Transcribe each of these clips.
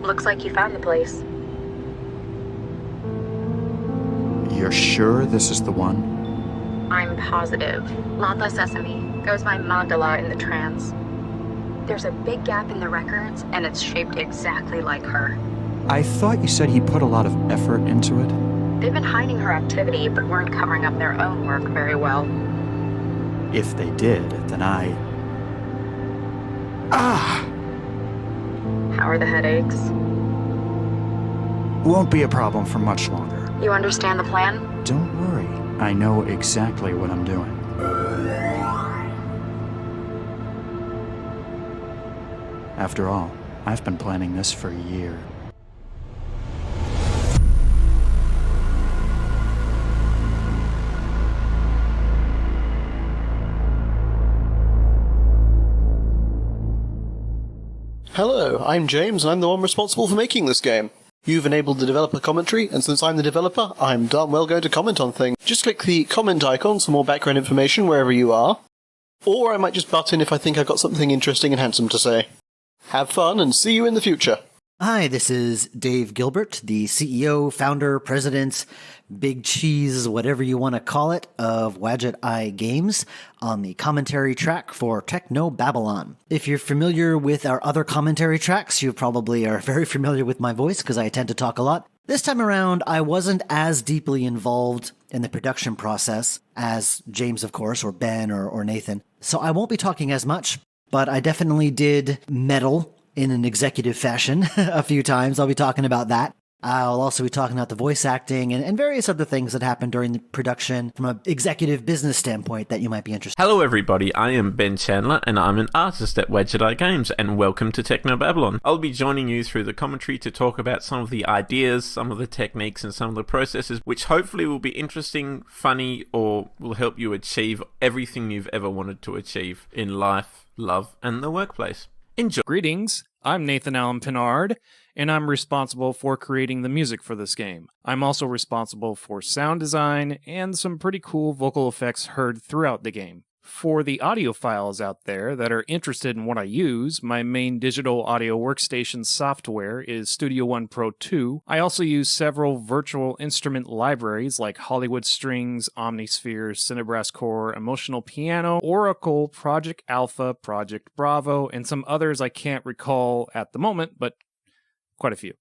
Looks like you found the place. You're sure this is the one? I'm positive. Lala Sesame goes by Magdala in the trance. There's a big gap in the records, and it's shaped exactly like her. I thought you said he put a lot of effort into it. They've been hiding her activity, but weren't covering up their own work very well. If they did, then How are the headaches? Won't be a problem for much longer. You understand the plan? Don't worry. I know exactly what I'm doing. After all, I've been planning this for years. Hello, I'm James, and I'm the one responsible for making this game. You've enabled the developer commentary, and since I'm the developer, I'm darn well going to comment on things. Just click the comment icon for more background information wherever you are. Or I might just butt in if I think I've got something interesting and handsome to say. Have fun, and see you in the future. Hi, this is Dave Gilbert, the CEO, founder, president, big cheese, whatever you want to call it, of Wadget Eye Games on the commentary track for Technobabylon. If you're familiar with our other commentary tracks, you probably are very familiar with my voice because I tend to talk a lot. This time around, I wasn't as deeply involved in the production process as James, of course, or Ben, or Nathan. So I won't be talking as much, but I definitely did meddle in an executive fashion a few times. I'll be talking about that. I'll also be talking about the voice acting and various other things that happened during the production from an executive business standpoint that you might be interested in. Hello everybody, I am Ben Chandler and I'm an artist at Wadget Eye Games, and welcome to Technobabylon. I'll be joining you through the commentary to talk about some of the ideas, some of the techniques and some of the processes which hopefully will be interesting, funny, or will help you achieve everything you've ever wanted to achieve in life, love and the workplace. Enjoy. Greetings, I'm Nathan Allen Pinard, and I'm responsible for creating the music for this game. I'm also responsible for sound design and some pretty cool vocal effects heard throughout the game. For the audiophiles out there that are interested in what I use, my main digital audio workstation software is Studio One Pro 2. I also use several virtual instrument libraries like Hollywood Strings, Omnisphere, Cinebrass Core, Emotional Piano, Oracle, Project Alpha, Project Bravo, and some others I can't recall at the moment, but quite a few.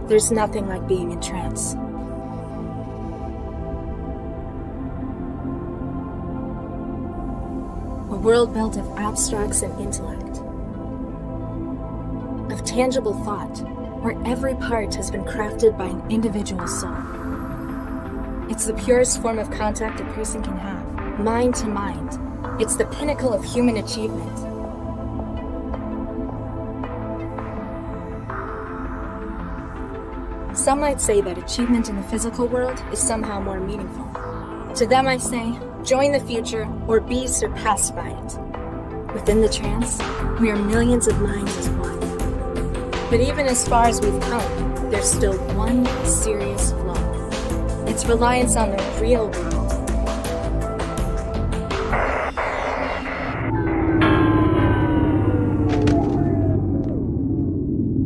There's nothing like being in trance. A world built of abstracts and intellect. Of tangible thought, where every part has been crafted by an individual soul. It's the purest form of contact a person can have, mind to mind. It's the pinnacle of human achievement. Some might say that achievement in the physical world is somehow more meaningful. To them I say, join the future or be surpassed by it. Within the trance, we are millions of minds as one. But even as far as we've come, there's still one serious flaw. It's reliance on the real world.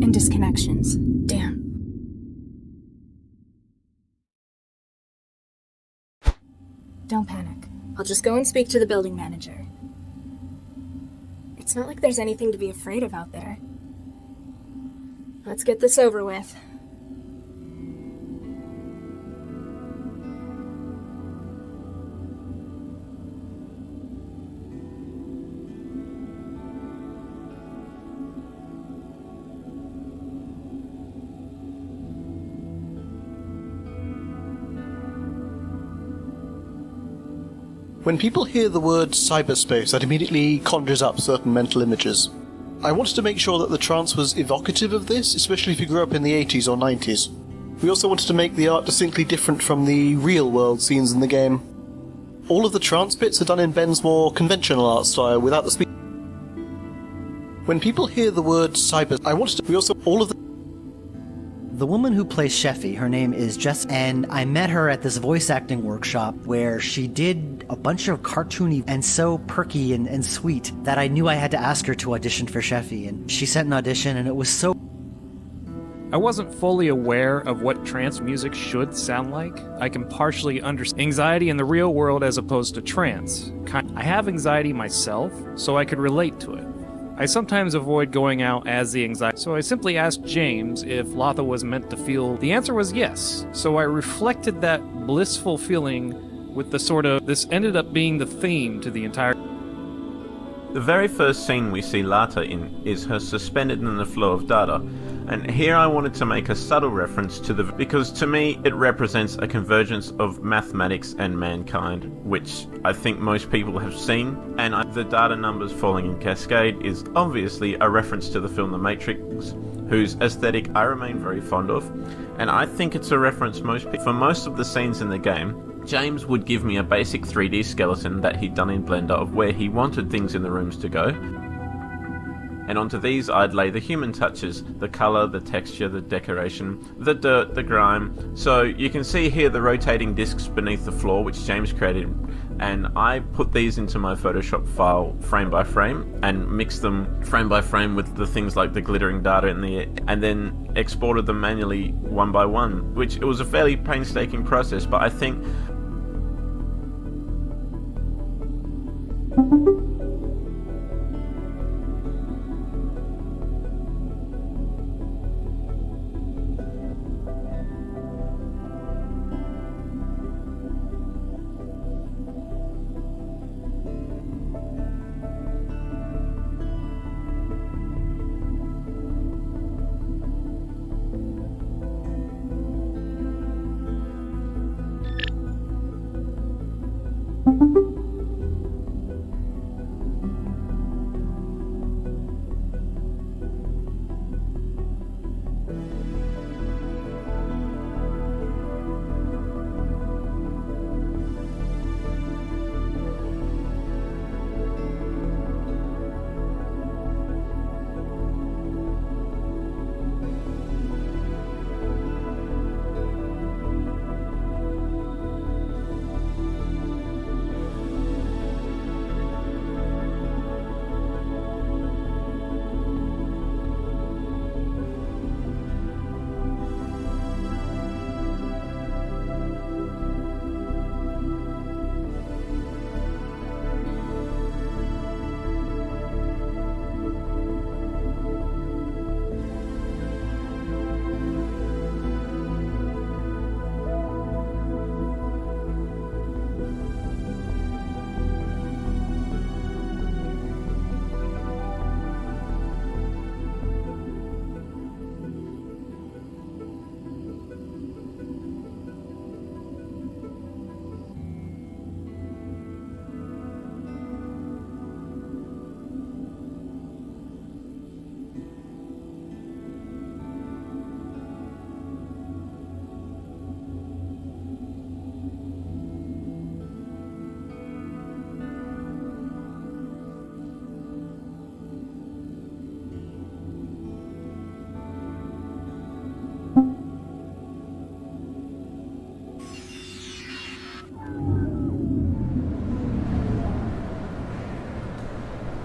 And disconnections. Damn. Don't panic. I'll just go and speak to the building manager. It's not like there's anything to be afraid of out there. Let's get this over with. When people hear the word cyberspace, that immediately conjures up certain mental images. I wanted to make sure that the trance was evocative of this, especially if you grew up in the 80s or 90s. We also wanted to make the art distinctly different from the real-world scenes in the game. All of the trance bits are done in Ben's more conventional art style, without the speed. When people hear the word cyber, I wanted to... The woman who plays Sheffy, her name is Jess, and I met her at this voice acting workshop where she did a bunch of cartoony and so perky and sweet that I knew I had to ask her to audition for Sheffy, and she sent an audition, and it was so... I wasn't fully aware of what trance music should sound like. I can partially understand anxiety in the real world as opposed to trance. I have anxiety myself, so I could relate to it. I sometimes avoid going out as the anxiety, so I simply asked James if Latha was meant to feel. The answer was yes, so I reflected that blissful feeling with the sort of, this ended up being the theme to the entire... The very first scene we see Latha in is her suspended in the flow of data, and here I wanted to make a subtle reference to because to me it represents a convergence of mathematics and mankind, which I think most people have seen, and the data numbers falling in cascade is obviously a reference to the film The Matrix, whose aesthetic I remain very fond of, and I think it's a reference for most of the scenes in the game. James would give me a basic 3D skeleton that he'd done in Blender of where he wanted things in the rooms to go, and onto these I'd lay the human touches, the colour, the texture, the decoration, the dirt, the grime. So you can see here the rotating discs beneath the floor which James created, and I put these into my Photoshop file frame by frame and mixed them frame by frame with the things like the glittering data in the air, and then exported them manually one by one, which it was a fairly painstaking process, but I think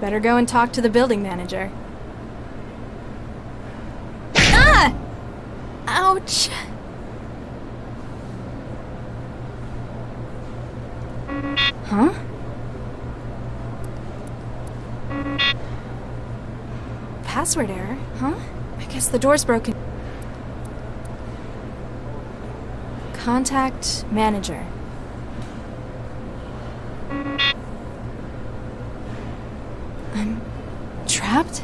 Better go and talk to the building manager. Ah! Ouch! Huh? Password error, huh? I guess the door's broken. Contact manager. I'm trapped?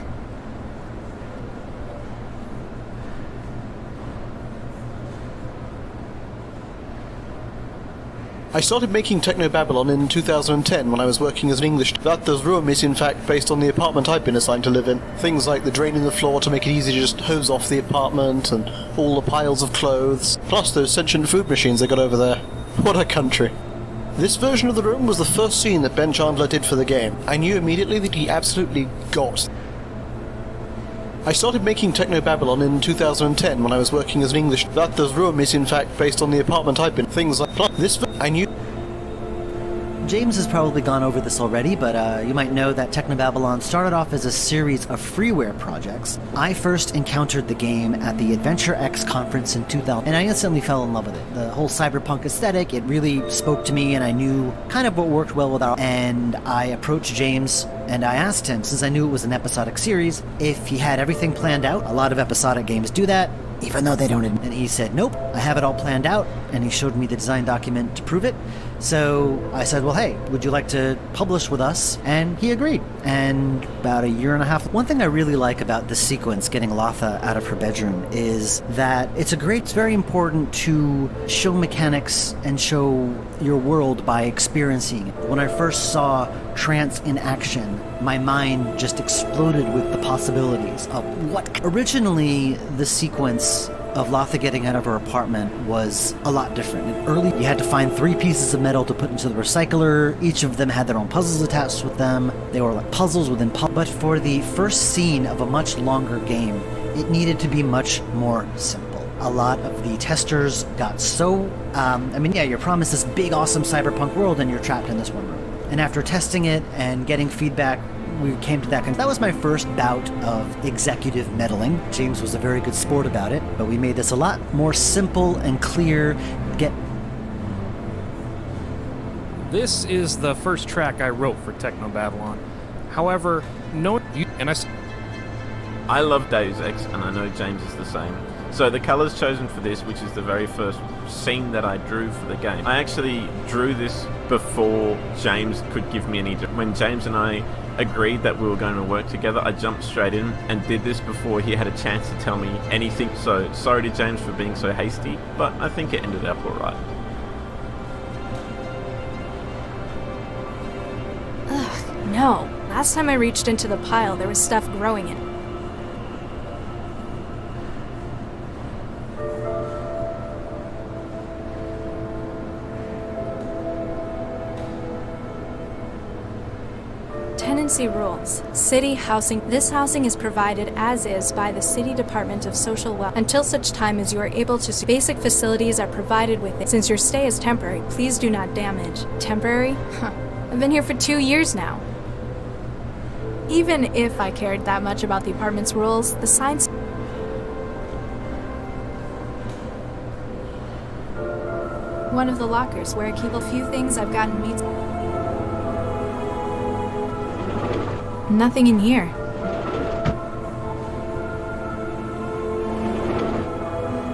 I started making Technobabylon in 2010 when I was working as an English. That room is in fact based on the apartment I've been assigned to live in. Things like the drain in the floor to make it easy to just hose off the apartment, and all the piles of clothes, plus those sentient food machines they got over there. What a country. This version of the room was the first scene that Ben Chandler did for the game. I knew immediately that he absolutely got I started making Technobabylon in 2010 when I was working as an English. That the room is in fact based on the apartment I've been. Things like this. I knew. James has probably gone over this already, but you might know that Technobabylon started off as a series of freeware projects. I first encountered the game at the Adventure X conference in 2000, and I instantly fell in love with it. The whole cyberpunk aesthetic, it really spoke to me, and I knew kind of what worked well with our... And I approached James, and I asked him, since I knew it was an episodic series, if he had everything planned out. A lot of episodic games do that, even though they don't. And he said, nope, I have it all planned out, and he showed me the design document to prove it. So I said, well, hey, would you like to publish with us? And he agreed. And about a year and a half. One thing I really like about this sequence, getting Latha out of her bedroom, is that it's very important to show mechanics and show your world by experiencing it. When I first saw trance in action, my mind just exploded with the possibilities of what... Originally, the sequence of Latha getting out of her apartment was a lot different. And early, you had to find 3 pieces of metal to put into the recycler. Each of them had their own puzzles attached with them. They were like puzzles within puzzles. But for the first scene of a much longer game, it needed to be much more simple. A lot of the testers got so... you're promised this big, awesome cyberpunk world, and you're trapped in this one room. And after testing it and getting feedback, we came to that. That was my first bout of executive meddling. James was a very good sport about it, but we made this a lot more simple and clear. This is the first track I wrote for Technobabylon. However, I love Deus Ex, and I know James is the same. So the colours chosen for this, which is the very first scene that I drew for the game, I actually drew this before James could give me any... When James and I agreed that we were going to work together, I jumped straight in and did this before he had a chance to tell me anything. So sorry to James for being so hasty, but I think it ended up alright. Ugh, no. Last time I reached into the pile, there was stuff growing in it. Tenancy rules. City housing. This housing is provided as is by the City Department of Social Welfare until such time as you are able to. Basic facilities are provided with it. Since your stay is temporary, please do not damage. Temporary? Huh. I've been here for 2 years now. Even if I cared that much about the apartment's rules, the signs... One of the lockers where I keep a few things I've gotten me... Nothing in here.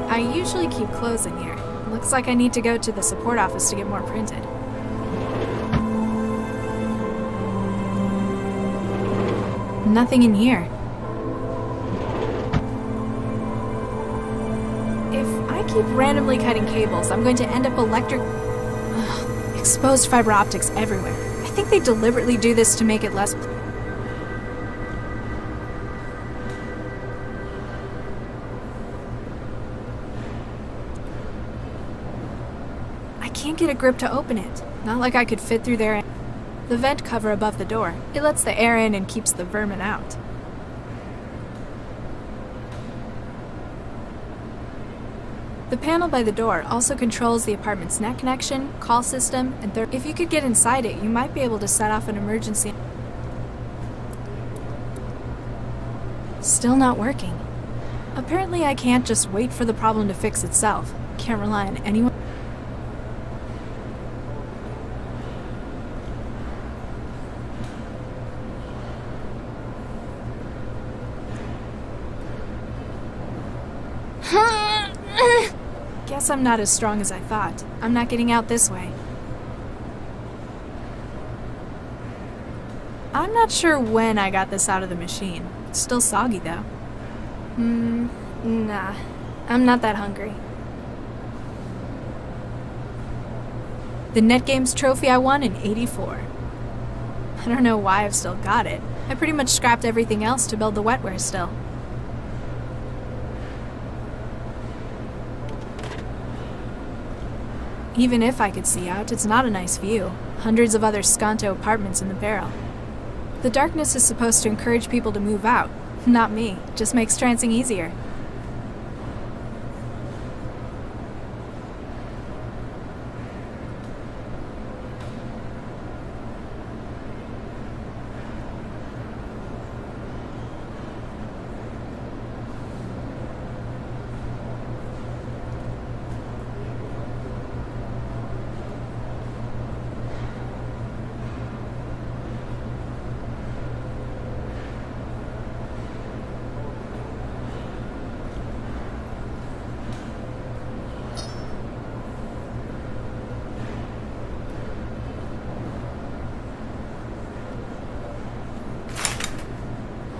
I usually keep clothes in here. Looks like I need to go to the support office to get more printed. Nothing in here. If I keep randomly cutting cables, I'm going to end up exposed fiber optics everywhere. I think they deliberately do this to make it less... I can't get a grip to open it. Not like I could fit through there. The vent cover above the door. It lets the air in and keeps the vermin out. The panel by the door also controls the apartment's net connection, call system, and if you could get inside it, you might be able to set off an emergency. Still not working. Apparently I can't just wait for the problem to fix itself. Can't rely on anyone. Guess I'm not as strong as I thought. I'm not getting out this way. I'm not sure when I got this out of the machine. It's still soggy though. Nah. I'm not that hungry. The NetGames trophy I won in '84. I don't know why I've still got it. I pretty much scrapped everything else to build the wetware still. Even if I could see out, it's not a nice view. Hundreds of other Skanto apartments in the barrel. The darkness is supposed to encourage people to move out. Not me. Just makes trancing easier.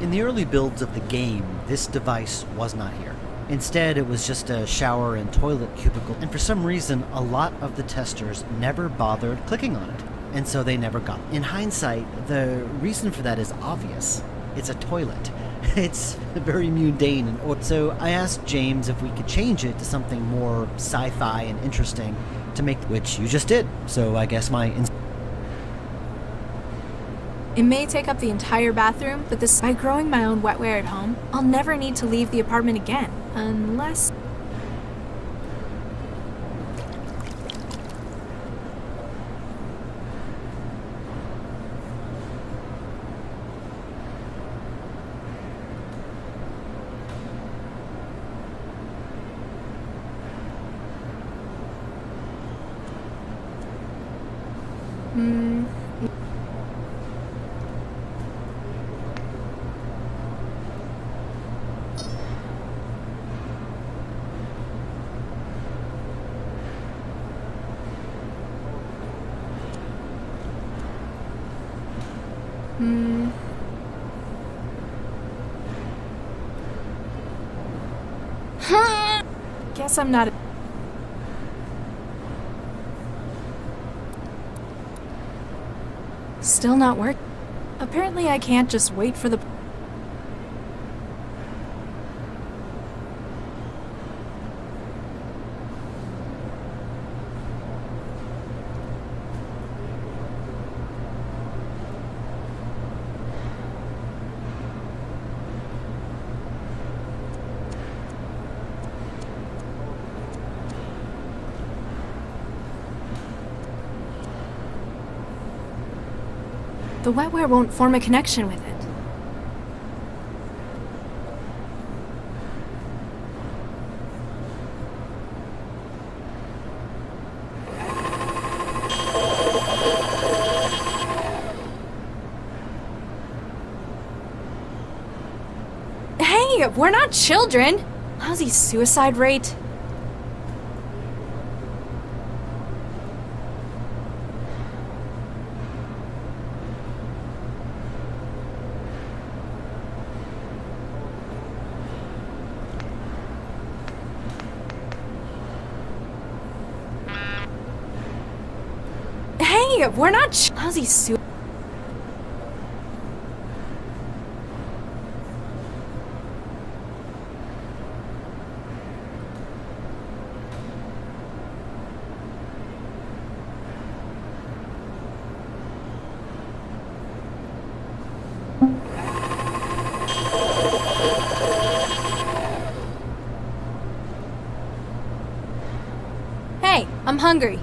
In the early builds of the game, this device was not here. Instead, it was just a shower and toilet cubicle, and for some reason, a lot of the testers never bothered clicking on it, and so they never got it. In hindsight, the reason for that is obvious. It's a toilet. It's very mundane, and so I asked James if we could change it to something more sci-fi and interesting to make, which you just did, so I guess It may take up the entire bathroom, but by growing my own wetware at home, I'll never need to leave the apartment again. Unless... Guess I'm not... Still not working. Apparently I can't just wait for the... The wetware won't form a connection with it. Hey, we're not children! Lousy suicide rate. Hey, we're not lousy Hey, I'm hungry.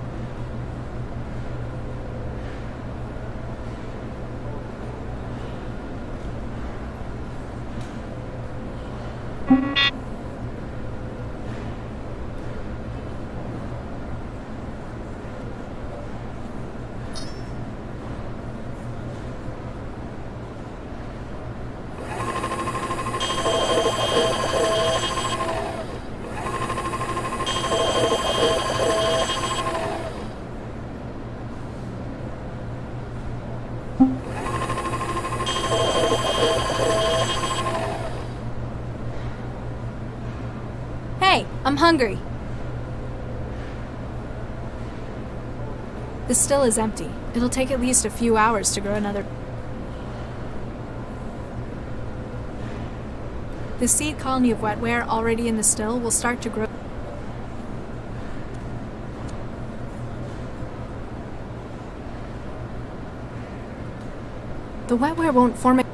Hey, I'm hungry. The still is empty. It'll take at least a few hours to grow another. The seed colony of wetware already in the still will start to grow. The wetware won't form a...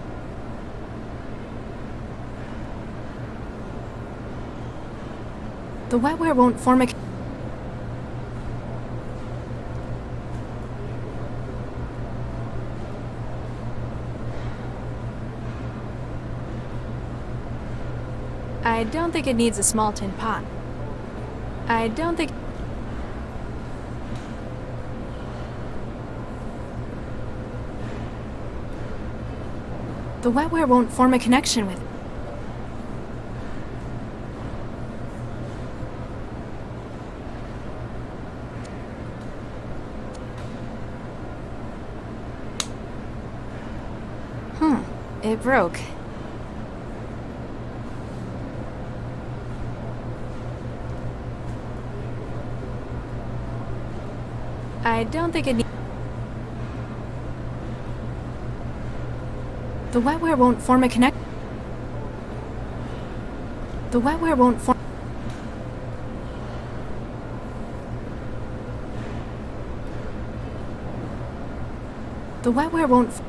The wetware won't form a... I don't think it needs a small tin pot. I don't think... The wetware won't form a connection with... It broke. I don't think it needs... The wetware won't form a connect... The wetware won't form... The wetware won't...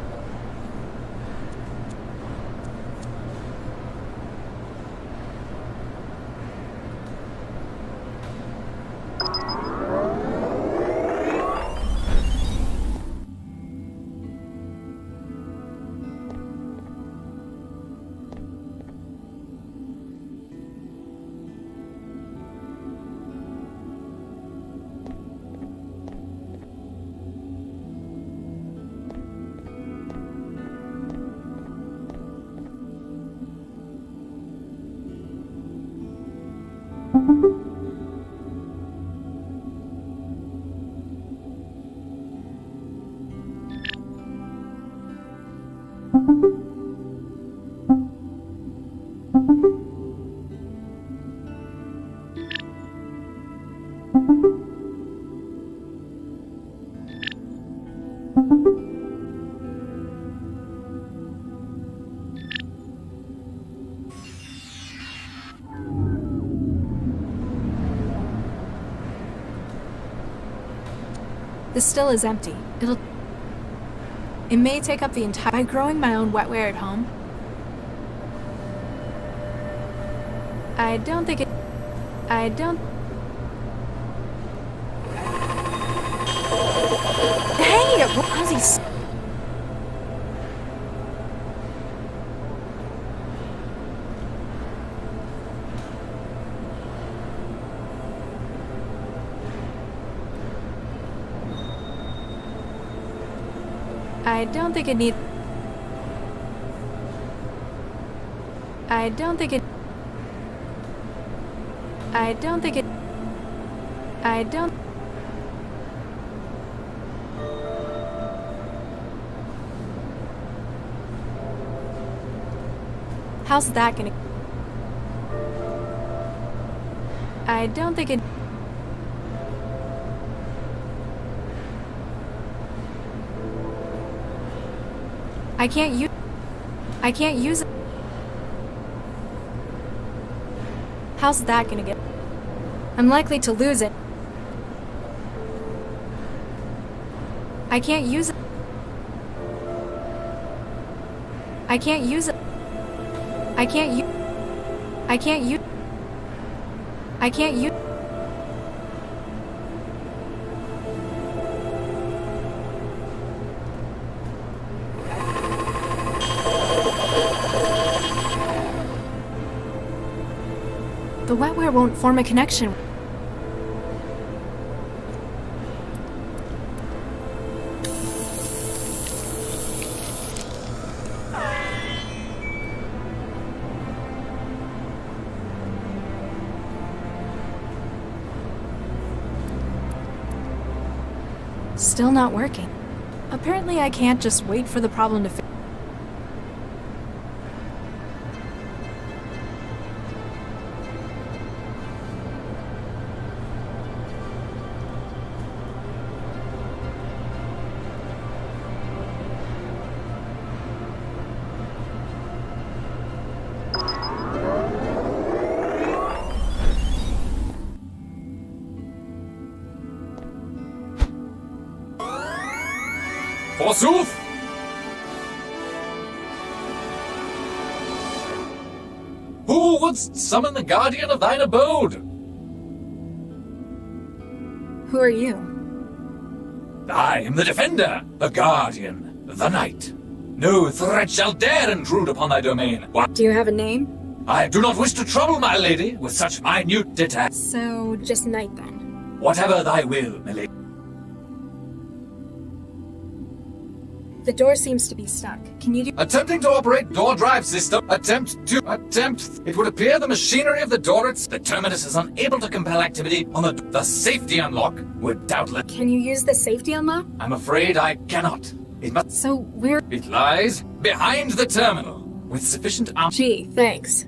This still is empty. It may take up the entire... By growing my own wetware at home, I don't think it... I don't... Hey! Ozzy... I don't think it needs... I don't think it... I don't think it... I don't... How's that gonna... I don't think it... I can't use it. How's that gonna get... I'm likely to lose it. I can't use it. I can't use it. I can't use... I can't use... I can't use... The wetware won't form a connection. Still not working. Apparently I can't just wait for the problem to fix. Forsooth! Who wouldst summon the guardian of thine abode? Who are you? I am the Defender, the Guardian, the Knight. No threat shall dare intrude upon thy domain. What? Do you have a name? I do not wish to trouble my lady with such minute details. So, just Knight then. Whatever thy will, my lady. The door seems to be stuck. Can you do— Attempting to operate door drive system. Attempt. It would appear the machinery of the door the terminus is unable to compel activity on the safety unlock would doubtless. Can you use the safety unlock? I'm afraid I cannot. It must. So, where— It lies behind the terminal with sufficient Gee, thanks.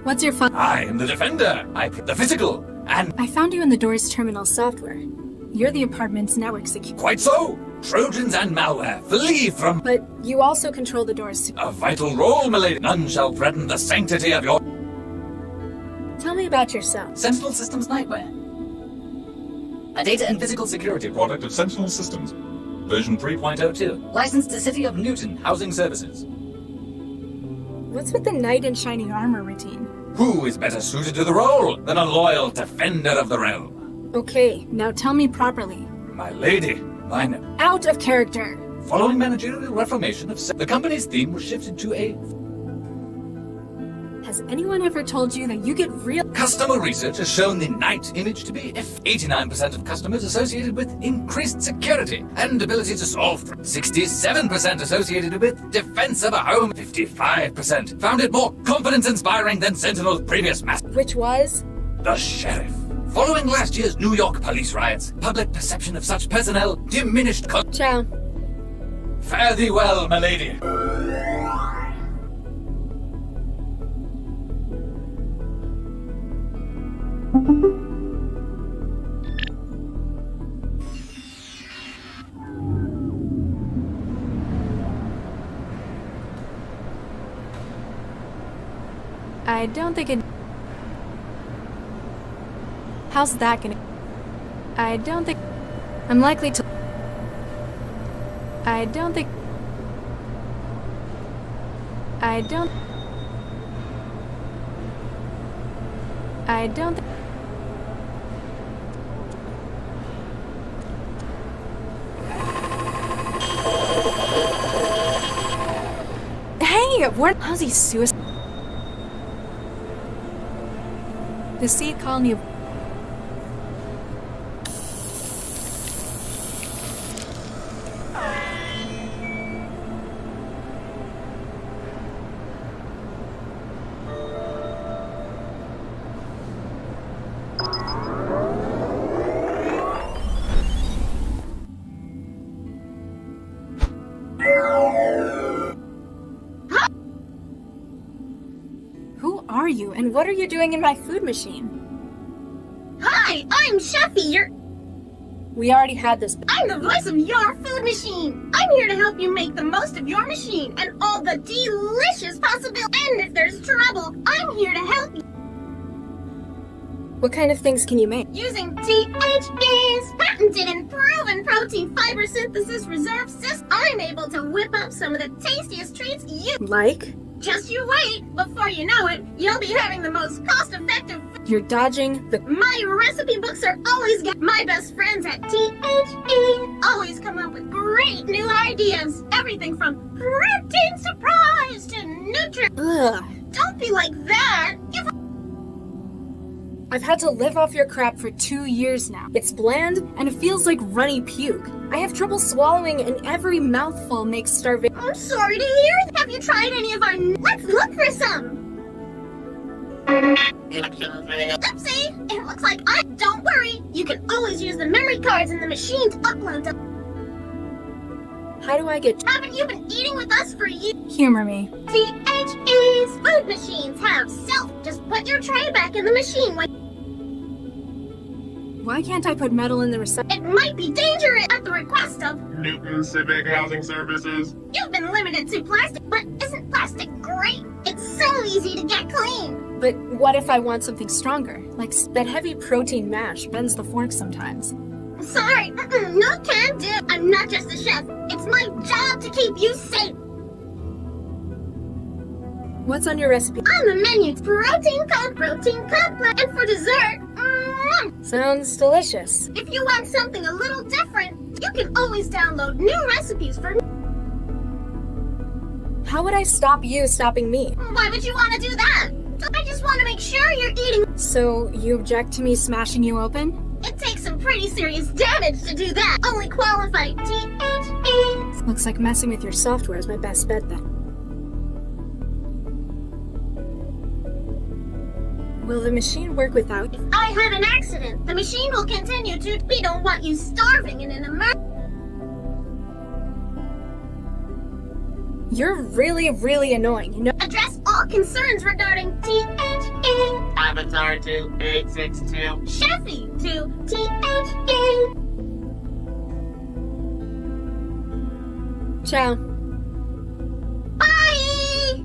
What's your fun— I am the Defender. The physical and I found you in the door's terminal software. You're the apartment's network security. quite so. Trojans and malware flee from But you also control the door's— a vital role, my lady. None shall threaten the sanctity of your Tell me about yourself. Sentinel Systems Nightwear. A data and physical security product of Sentinel Systems. Version 3.02. Licensed to City of Newton Housing Services. What's with the knight in shiny armor routine? Who is better suited to the role than a loyal defender of the realm? Okay, now tell me properly. My lady, mine. Out of character! Following managerial reformation of the company's theme was shifted to a Has anyone ever told you that you get real— customer research has shown the Knight image to be 89% of customers associated with increased security and ability to solve 67% associated with defense of a home, 55% found it more confidence-inspiring than Sentinel's previous master. Which was? The Sheriff. Following last year's New York police riots, public perception of such personnel diminished. Ciao. Fare thee well, my lady. I don't think it. How's that gonna? I don't think. I'm likely to. I don't think. I don't. I don't think. Hey, what? How's he suicide? The seed colony of. Who are you, and what are you doing in my food machine? Hi, I'm Chefy. We already had this. I'm the voice of your food machine. I'm here to help you make the most of your machine and all the delicious possibilities. And if there's trouble, I'm here to help you. What kind of things can you make? Using THE's patented and proven protein fiber synthesis reserve system, I'm able to whip up some of the tastiest treats you— Like? Just you wait. Before you know it, you'll be having the most cost-effective— You're dodging the— My recipe books are always my best friends at THE always come up with great new ideas. Everything from protein surprise to nutrient. Ugh. Don't be like that. I've had to live off your crap for 2 years now. It's bland, and it feels like runny puke. I have trouble swallowing, and every mouthful makes starvation. I'm sorry to hear. Have you tried any of our— Let's look for some. Oopsie! It looks like Don't worry. You can always use the memory cards in the machine to upload them. How do I get— Haven't you been eating with us for years? Humor me. THE's food machines have self. Just put your tray back in the machine when— Why can't I put metal in the recycle? It might be dangerous at the request of Newton Civic Housing Services. You've been limited to plastic, but isn't plastic great? It's so easy to get clean. But what if I want something stronger? Like that heavy protein mash bends the fork sometimes. Sorry, no can do. I'm not just a chef. It's my job to keep you safe. What's on your recipe? On the menu, protein complex, and for dessert, Sounds delicious. if you want something a little different, you can always download new recipes for. How would I stop you stopping me? Why would you want to do that? I just want to make sure you're eating. So, you object to me smashing you open? It takes some pretty serious damage to do that. Only qualified THE. Looks like messing with your software is my best bet then. Will the machine work without you? If I had an accident, the machine will continue to. We don't want you starving in an emergency. You're really annoying, you know? Address all concerns regarding THE. Avatar to 862. Chefy to THE. Ciao. Bye!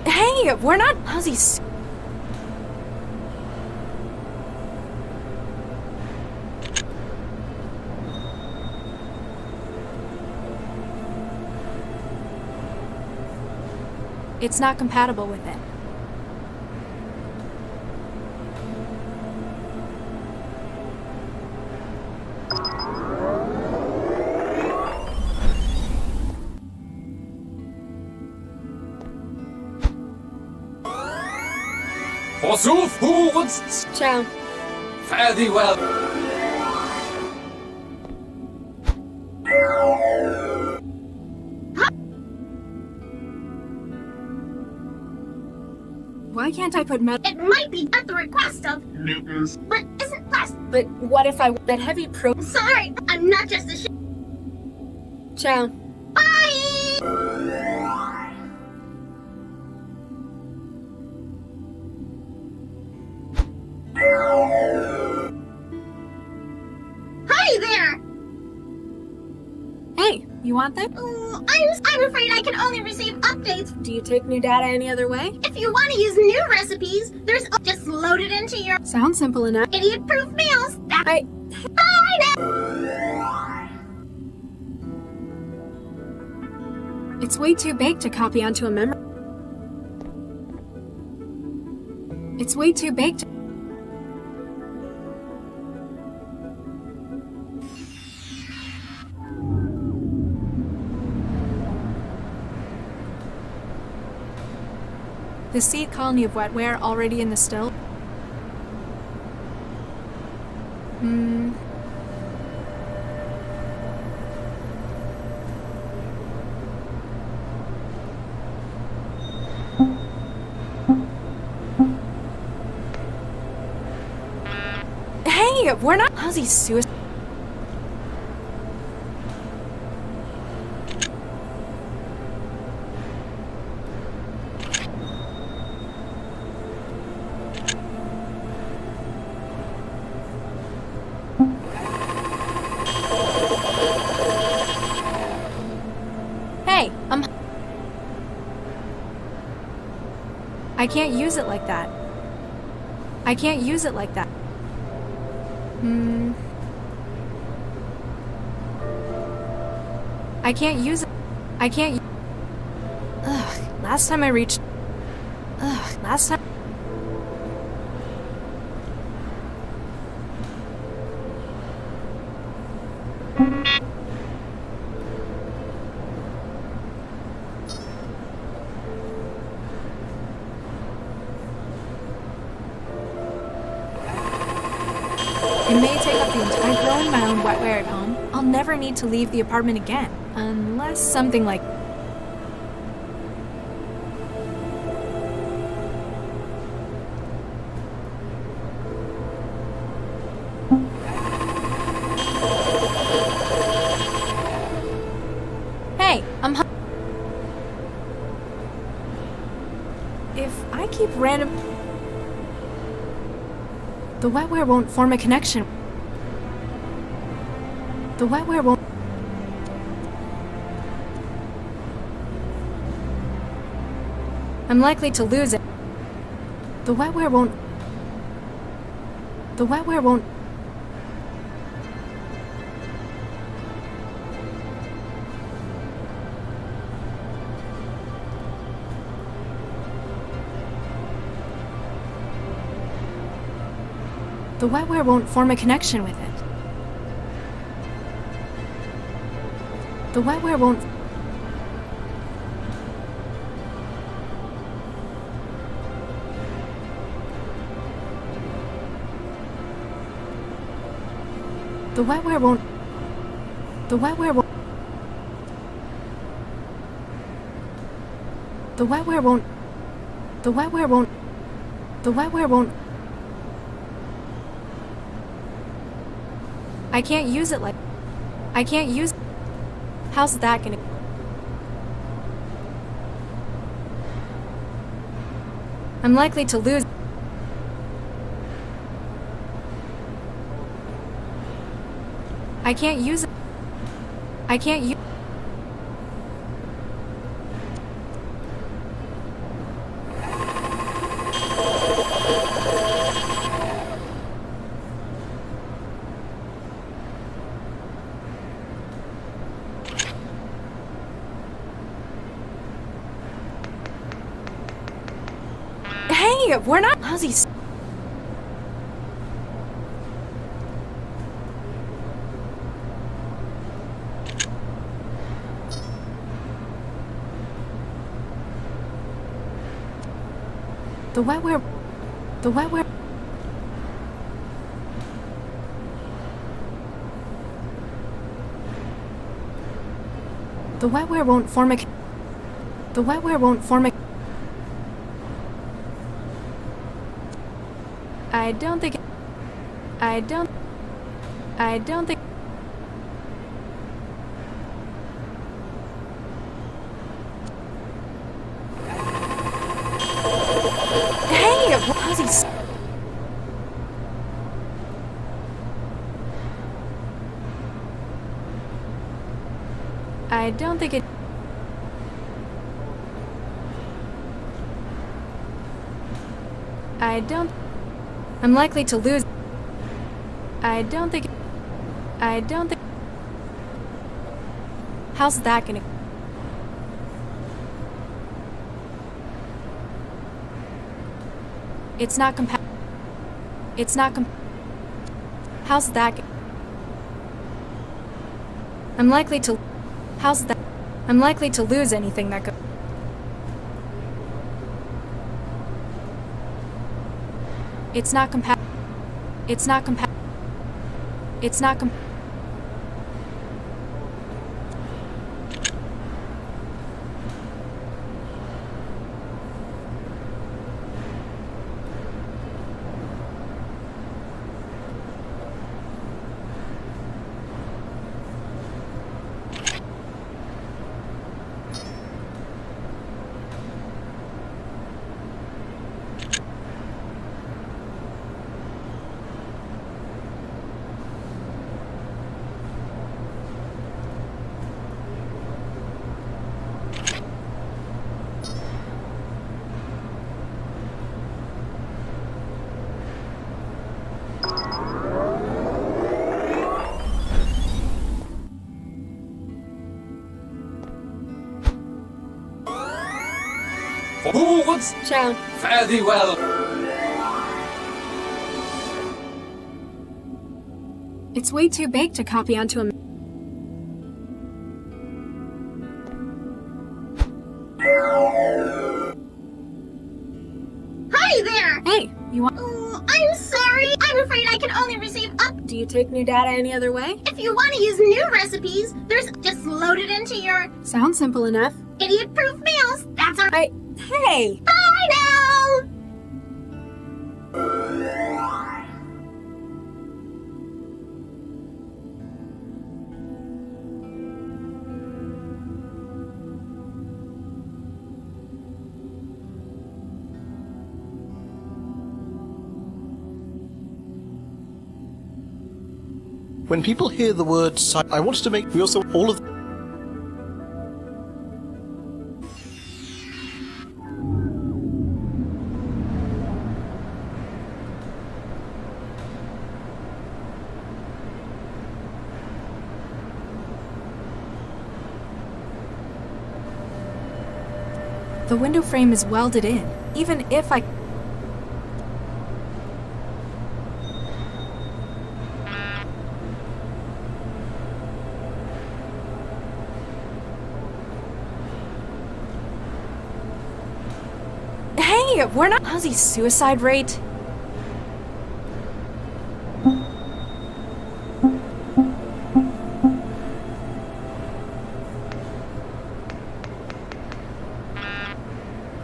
Hey, we're not lousy. It's not compatible with it. Forsooth, who wouldst Ciao. fare thee well? Why can't I put metal? It might be at the request of, Newtons. but isn't plastic. But what if I that heavy pro? Sorry, I'm not just a Ciao. Bye! Hi there! Hey, you want that? I'm afraid I can only receive updates. Do you take new data any other way? If you want to use new recipes, there's just load it into your Sounds simple enough. idiot-proof meals. I- Bye now! It's way too big to copy onto a memory. It's way too big to. The seed colony of wetware already in the still? Hey, we're not lousy suicide. Hey, I can't use it like that. I can't use it like that. I can't use it. I can't. Ugh, last time I reached. Ugh, last time. It may take up the entire growing my own wetware at home. I'll never need to leave the apartment again. Unless something like... If I keep random... The wetware won't form a connection. The wetware won't... I'm likely to lose it. The wetware won't... The wetware won't... The wetware won't form a connection with it. The wetware won't... The wetware won't... The wetware won't... The wetware won't... The wetware won't... The wetware won't... I can't use it like... I can't use... How's that gonna... I'm likely to lose... I can't use it. I can't use... Hey, we're not lousy. The wetware... The wetware... The wetware won't form a... The wetware won't form a... I don't think... I don't think... Hey, how's he... I don't think it... I don't... I'm likely to lose... I don't think... I don't think... How's that gonna... It's not compa... It's not comp... How's that... I'm likely to... How's that... I'm likely to lose anything that could... It's not compa... It's not compa... It's not comp... Forwards! Ciao. Fare thee well! It's way too big to copy onto a... Hi there! Hey, you want... Oh, I'm sorry. I'm afraid I can only receive up. Do you take new data any other way? If you want to use new recipes, there's just load it into your Sounds simple enough. idiot-proof meals. That's all right. Hey! Bye now! When people hear the word I wanted to make... We also... All of... The window frame is welded in. Even if I... Hey, we're not... How's the suicide rate?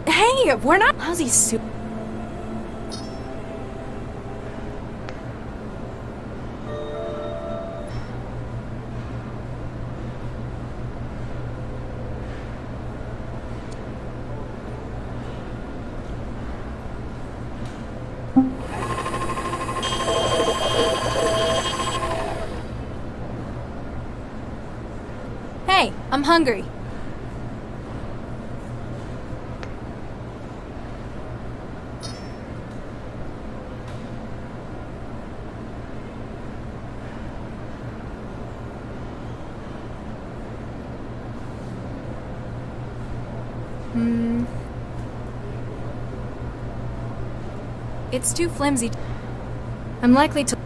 Hey, we're not... How's he Hey, I'm hungry. It's too flimsy. I'm likely to...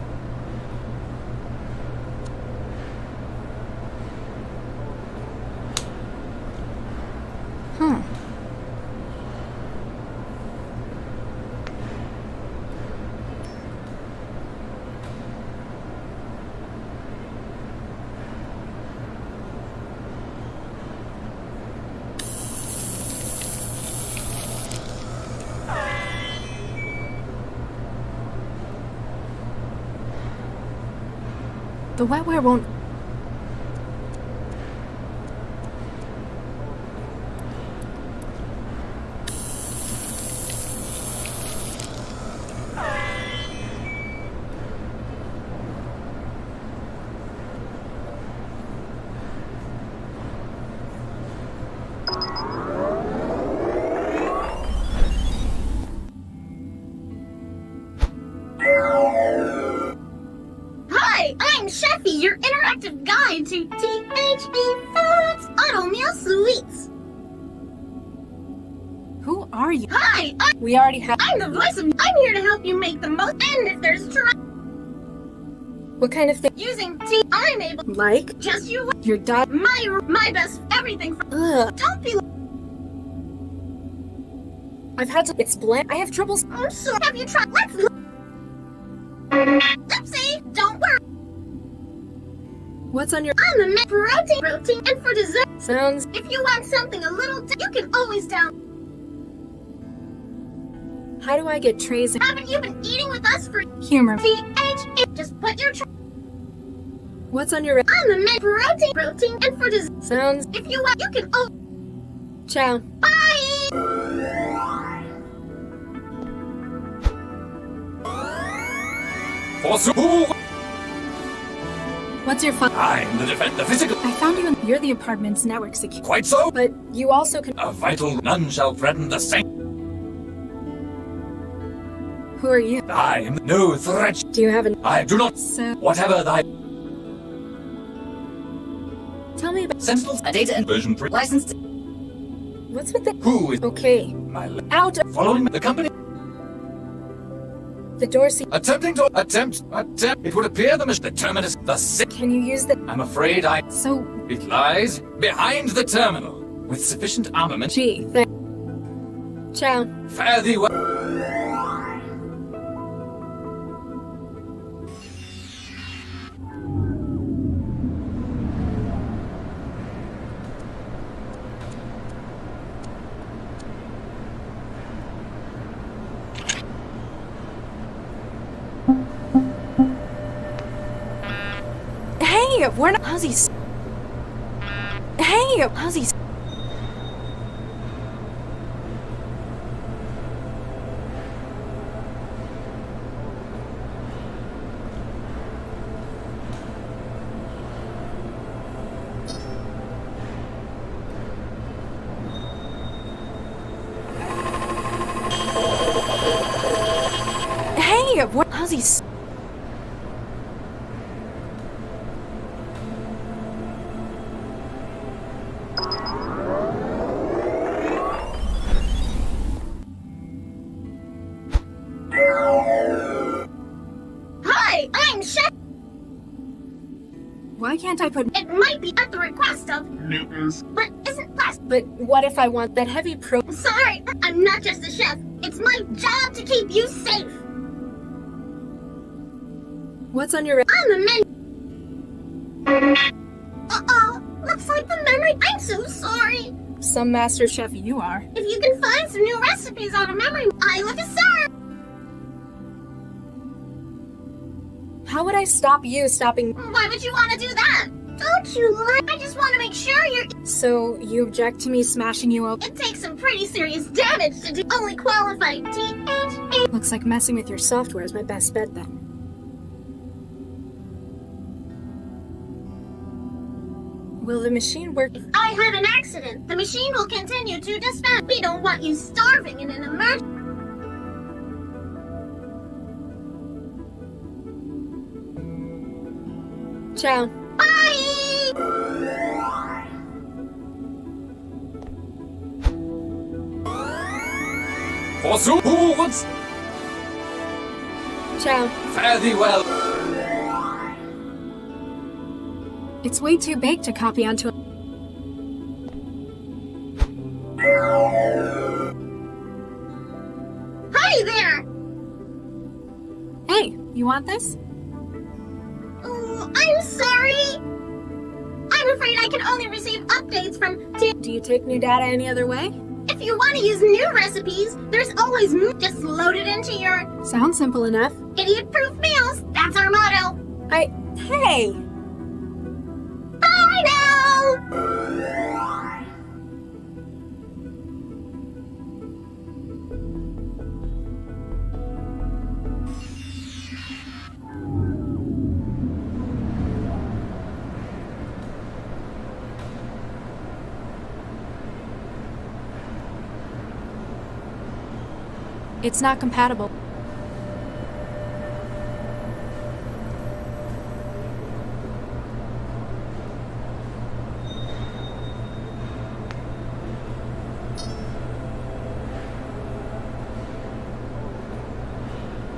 The wetware won't... Hi, I'm Sheffy, your interactive guide to THE Foods Auto Meal Sweets. Who are you? Hi, We already have... I'm the voice of... I'm here to help you make the most, and if there's What kind of thing? using tea, I'm able... Like? Just you... Your dog? My best... Everything from... Ugh. Don't be... I've had to... It's bland. I have troubles... I'm sorry. Have you tried... Let's... Oopsie! Don't worry. What's on your... I'm the protein, and for dessert... Sounds... If you want something a little... you can always down... How do I get trays and... Haven't you been eating with us for... Humor. Just put your... What's on your... I'm the protein, and for dessert... Sounds... If you want, you can... Oh... Ciao. Bye! What's your fun? I'm the physical. I found you in... You're the apartment's network security. Quite so. But you also can... A vital none shall threaten the same. Who are you? I'm no threat. Do you have an... I do not. So... Whatever thy Tell me about... Sentinels, a data and version 3 licensed. What's with the... Who is Okay. my Out of... following the company? The door seat... Attempting to attempt. It would appear the mission, the terminus, the sick. Can you use the... I'm afraid So... it lies behind the terminal with sufficient armament. Gee, Ciao. Fare thee well. Hey, we're not... How's he... Hey, how's he... Hey, what? How's he? Hi, I'm Chef. Why can't I put? It might be at the request of Newtons, but isn't plastic. But what if I want that heavy pro? Sorry, I'm not just a chef. It's my job to keep you safe. What's on your? On the menu. Uh-oh, looks like the memory. I'm so sorry. Some master chef you are. If you can find some new recipes on a memory, I will serve. How would I stop you stopping? Why would you want to do that? Don't you lie. I just want to make sure you're... So you object to me smashing you open? It takes some pretty serious damage to do only qualified THA. Looks like messing with your software is my best bet then. Will the machine work? If I have an accident, the machine will continue to dispense. We don't want you starving in an emergency. Ciao. Bye! Forsooth! Ciao. Fare thee well. It's way too big to copy onto a... Hi there! Hey, you want this? Oh, I'm sorry. I'm afraid I can only receive updates from Do you take new data any other way? If you want to use new recipes, there's always just load it into your Sounds simple enough. idiot-proof meals. That's our motto. Hey! Bye now! It's not compatible.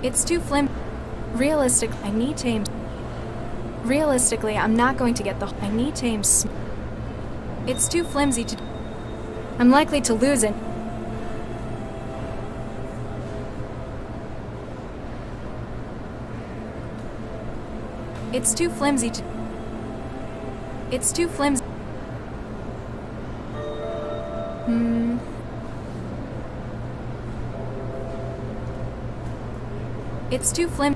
It's too flim. Realistic, I need to aim. Realistically, I'm not going to get the. I need to aim. It's too flimsy to. I'm likely to lose it. It's too flimsy to. It's too flimsy. It's too flim.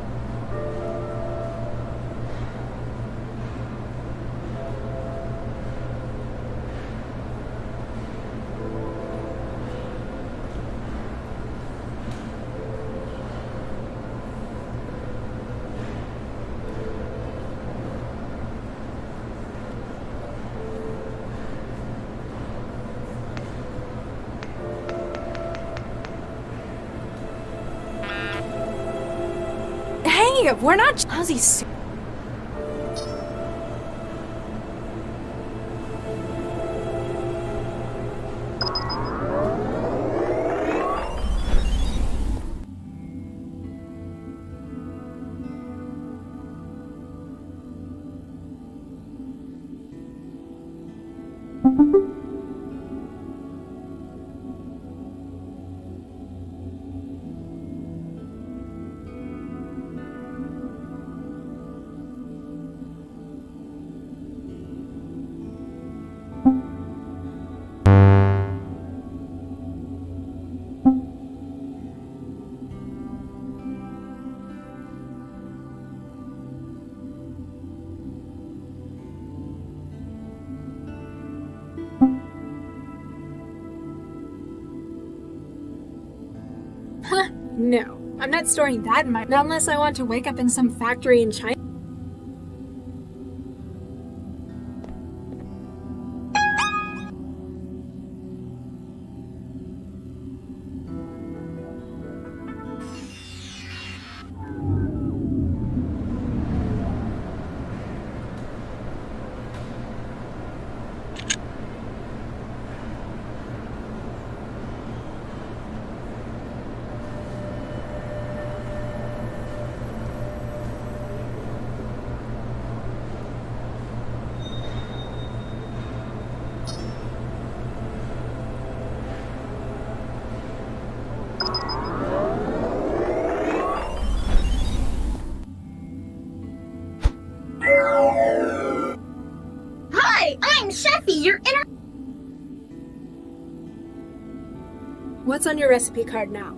Hey, we're not. How's he? No, I'm not storing that in my. Not unless I want to wake up in some factory in China. What's on your recipe card now?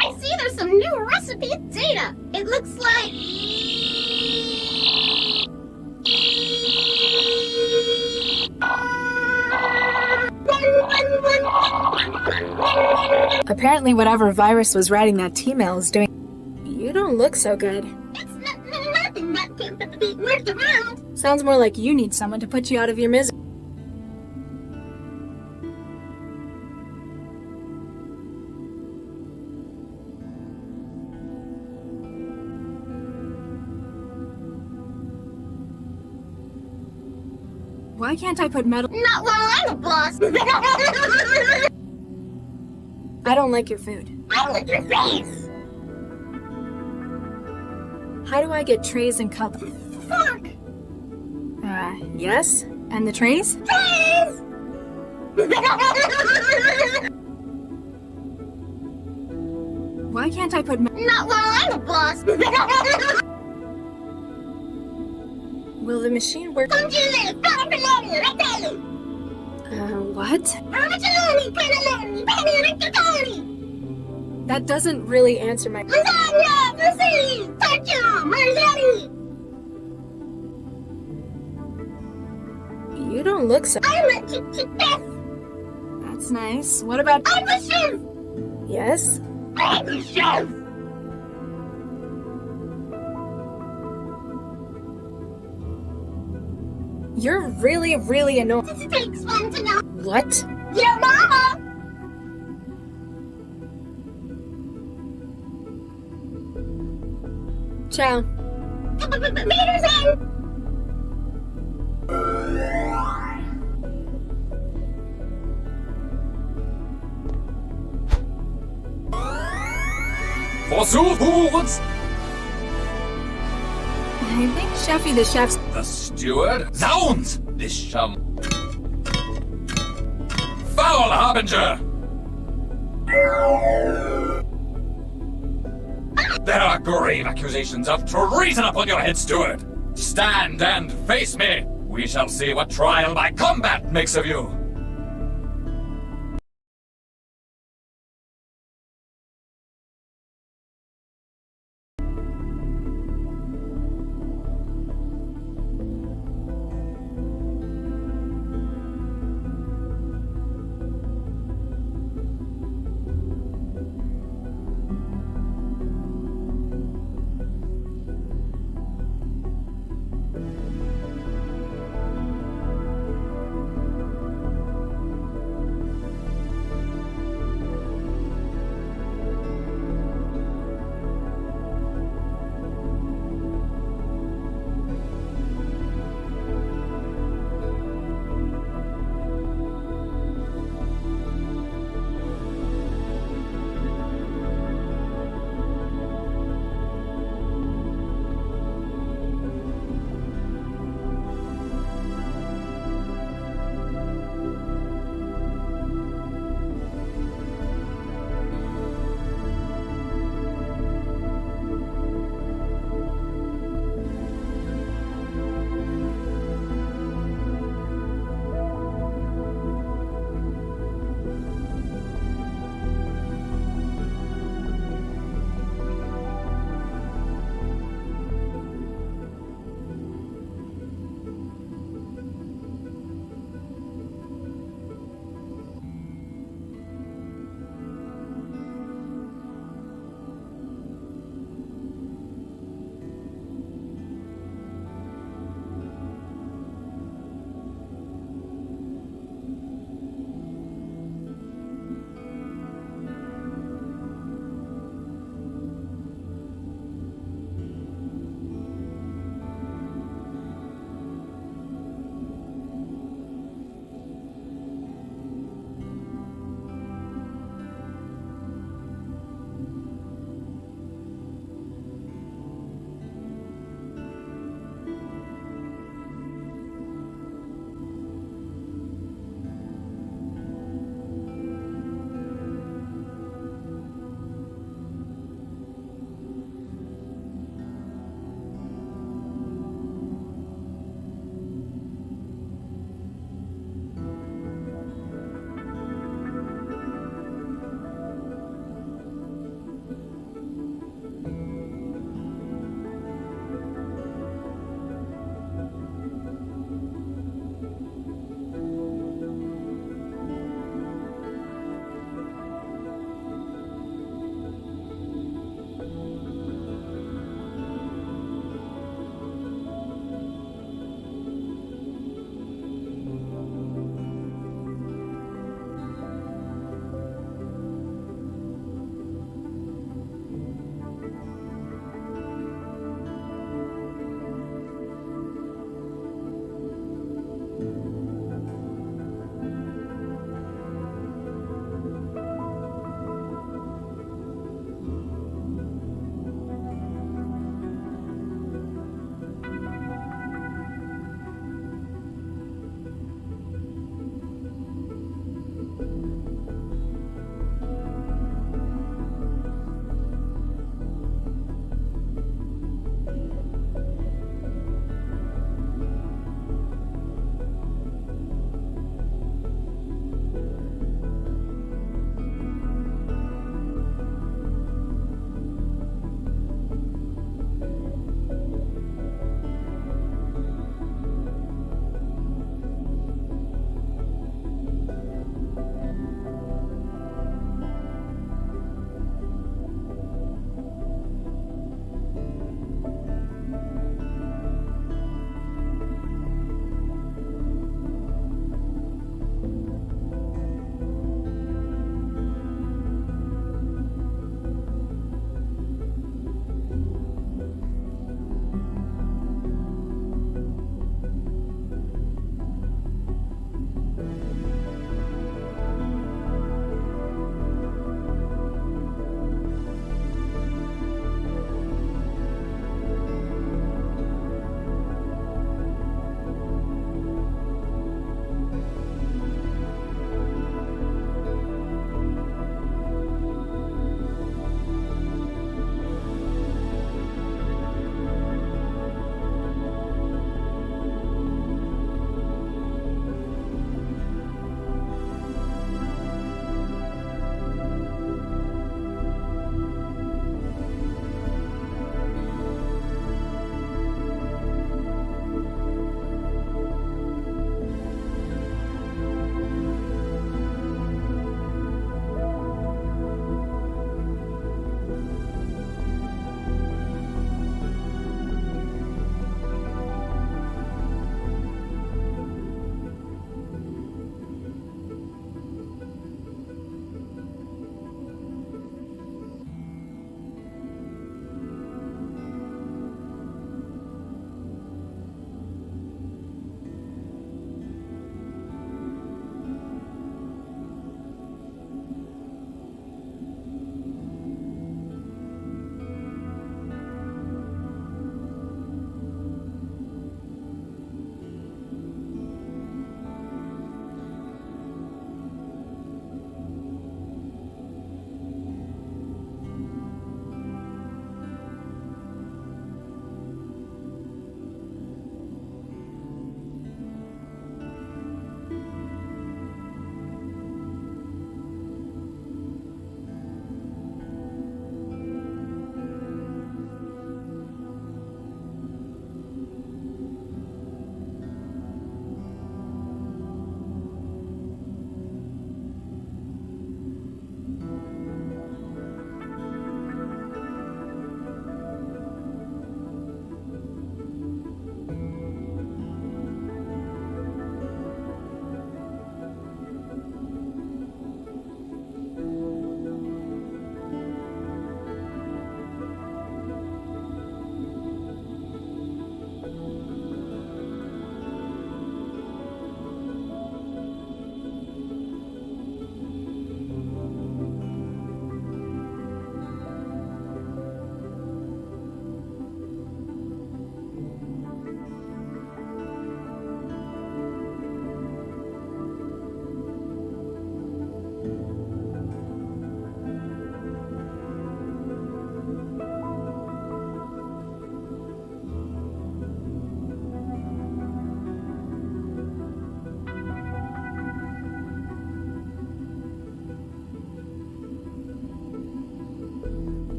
I see there's some new recipe data. It looks like... Apparently, whatever virus was writing that T-mail is doing. You don't look so good. It's nothing that can be worked around. Sounds more like you need someone to put you out of your misery. Why can't I put metal? Not while I'm a boss. I don't like your food. I like your face. How do I get trays and cups? Fork. Yes? And the trays? Trays. Why can't I put Not while I'm a boss. Will the machine work? What? That doesn't really answer my... You don't look so... I'm a chef. That's nice. What about... I'm a chef. Yes? I'm a chef. You're really, really annoying. This takes one to know. What? Your mama. Ciao. Meters in. Forsooth! I think Chefy the chef's... The steward? Zounds! This shall... Foul harbinger! There are grave accusations of treason upon your head, steward! Stand and face me! We shall see what trial by combat makes of you!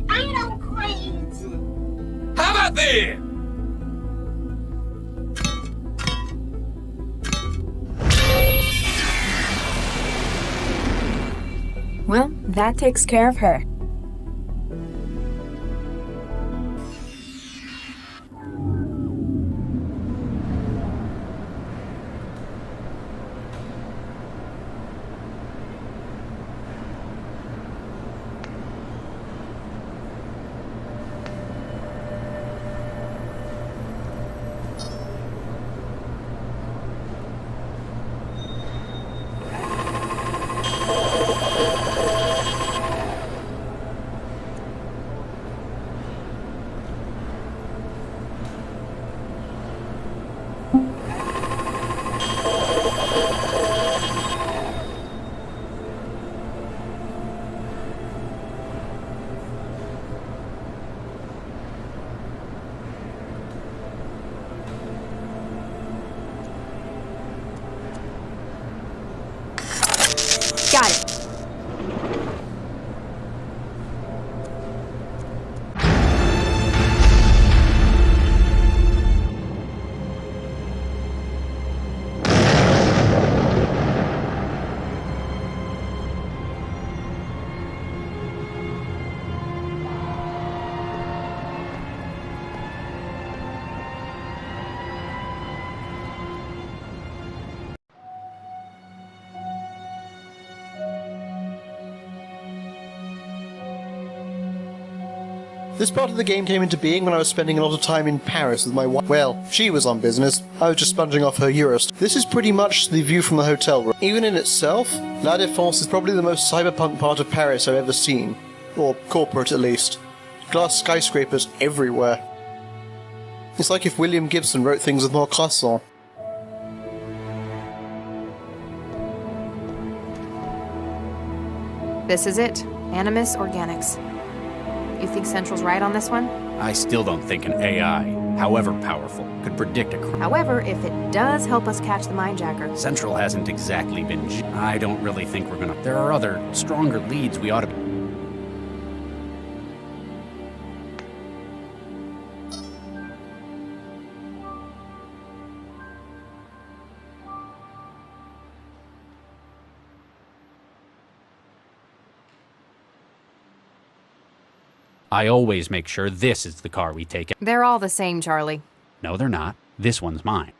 I don't quit. How about thee? Well, that takes care of her. Got it. This part of the game came into being when I was spending a lot of time in Paris with my wife. Well, she was on business. I was just sponging off her Euros. This is pretty much the view from the hotel room. Even in itself, La Défense is probably the most cyberpunk part of Paris I've ever seen. Or corporate, at least. Glass skyscrapers everywhere. It's like if William Gibson wrote things with more croissant. This is it. Animus Organics. You think Central's right on this one? I still don't think an AI, however powerful, could predict a crime. However, if it does help us catch the Mindjacker... Central hasn't exactly been... I don't really think we're gonna... There are other, stronger leads we ought to be... I always make sure this is the car we take. They're all the same, Charlie. No, they're not. This one's mine.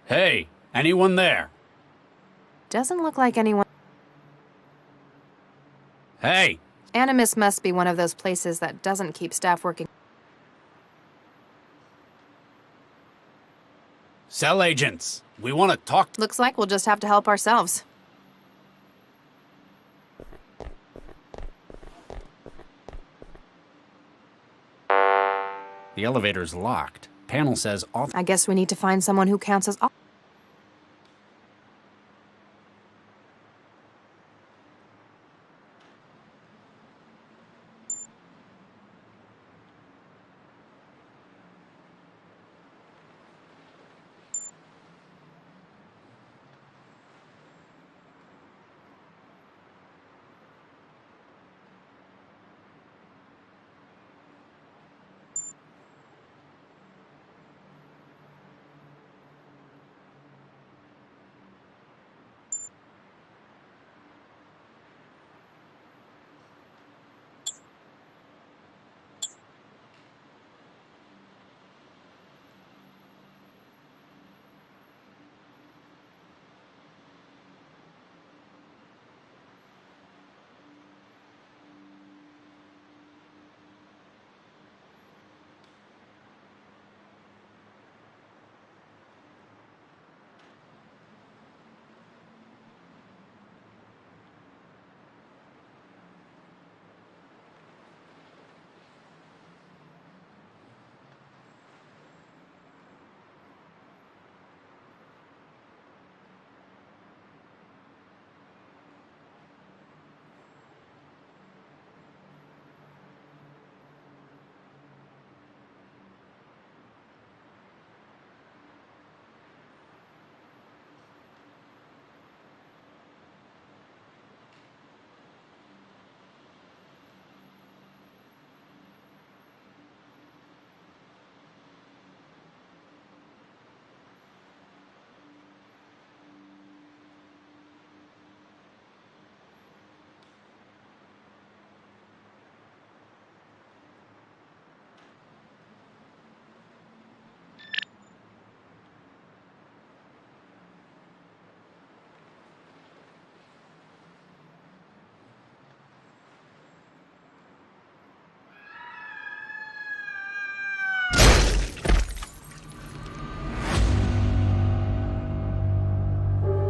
Hey, anyone there? Doesn't look like anyone... Hey! Animus must be one of those places that doesn't keep staff working. Cell agents, we want to talk... Looks like we'll just have to help ourselves. The elevator's locked. Panel says off... I guess we need to find someone who counts us off.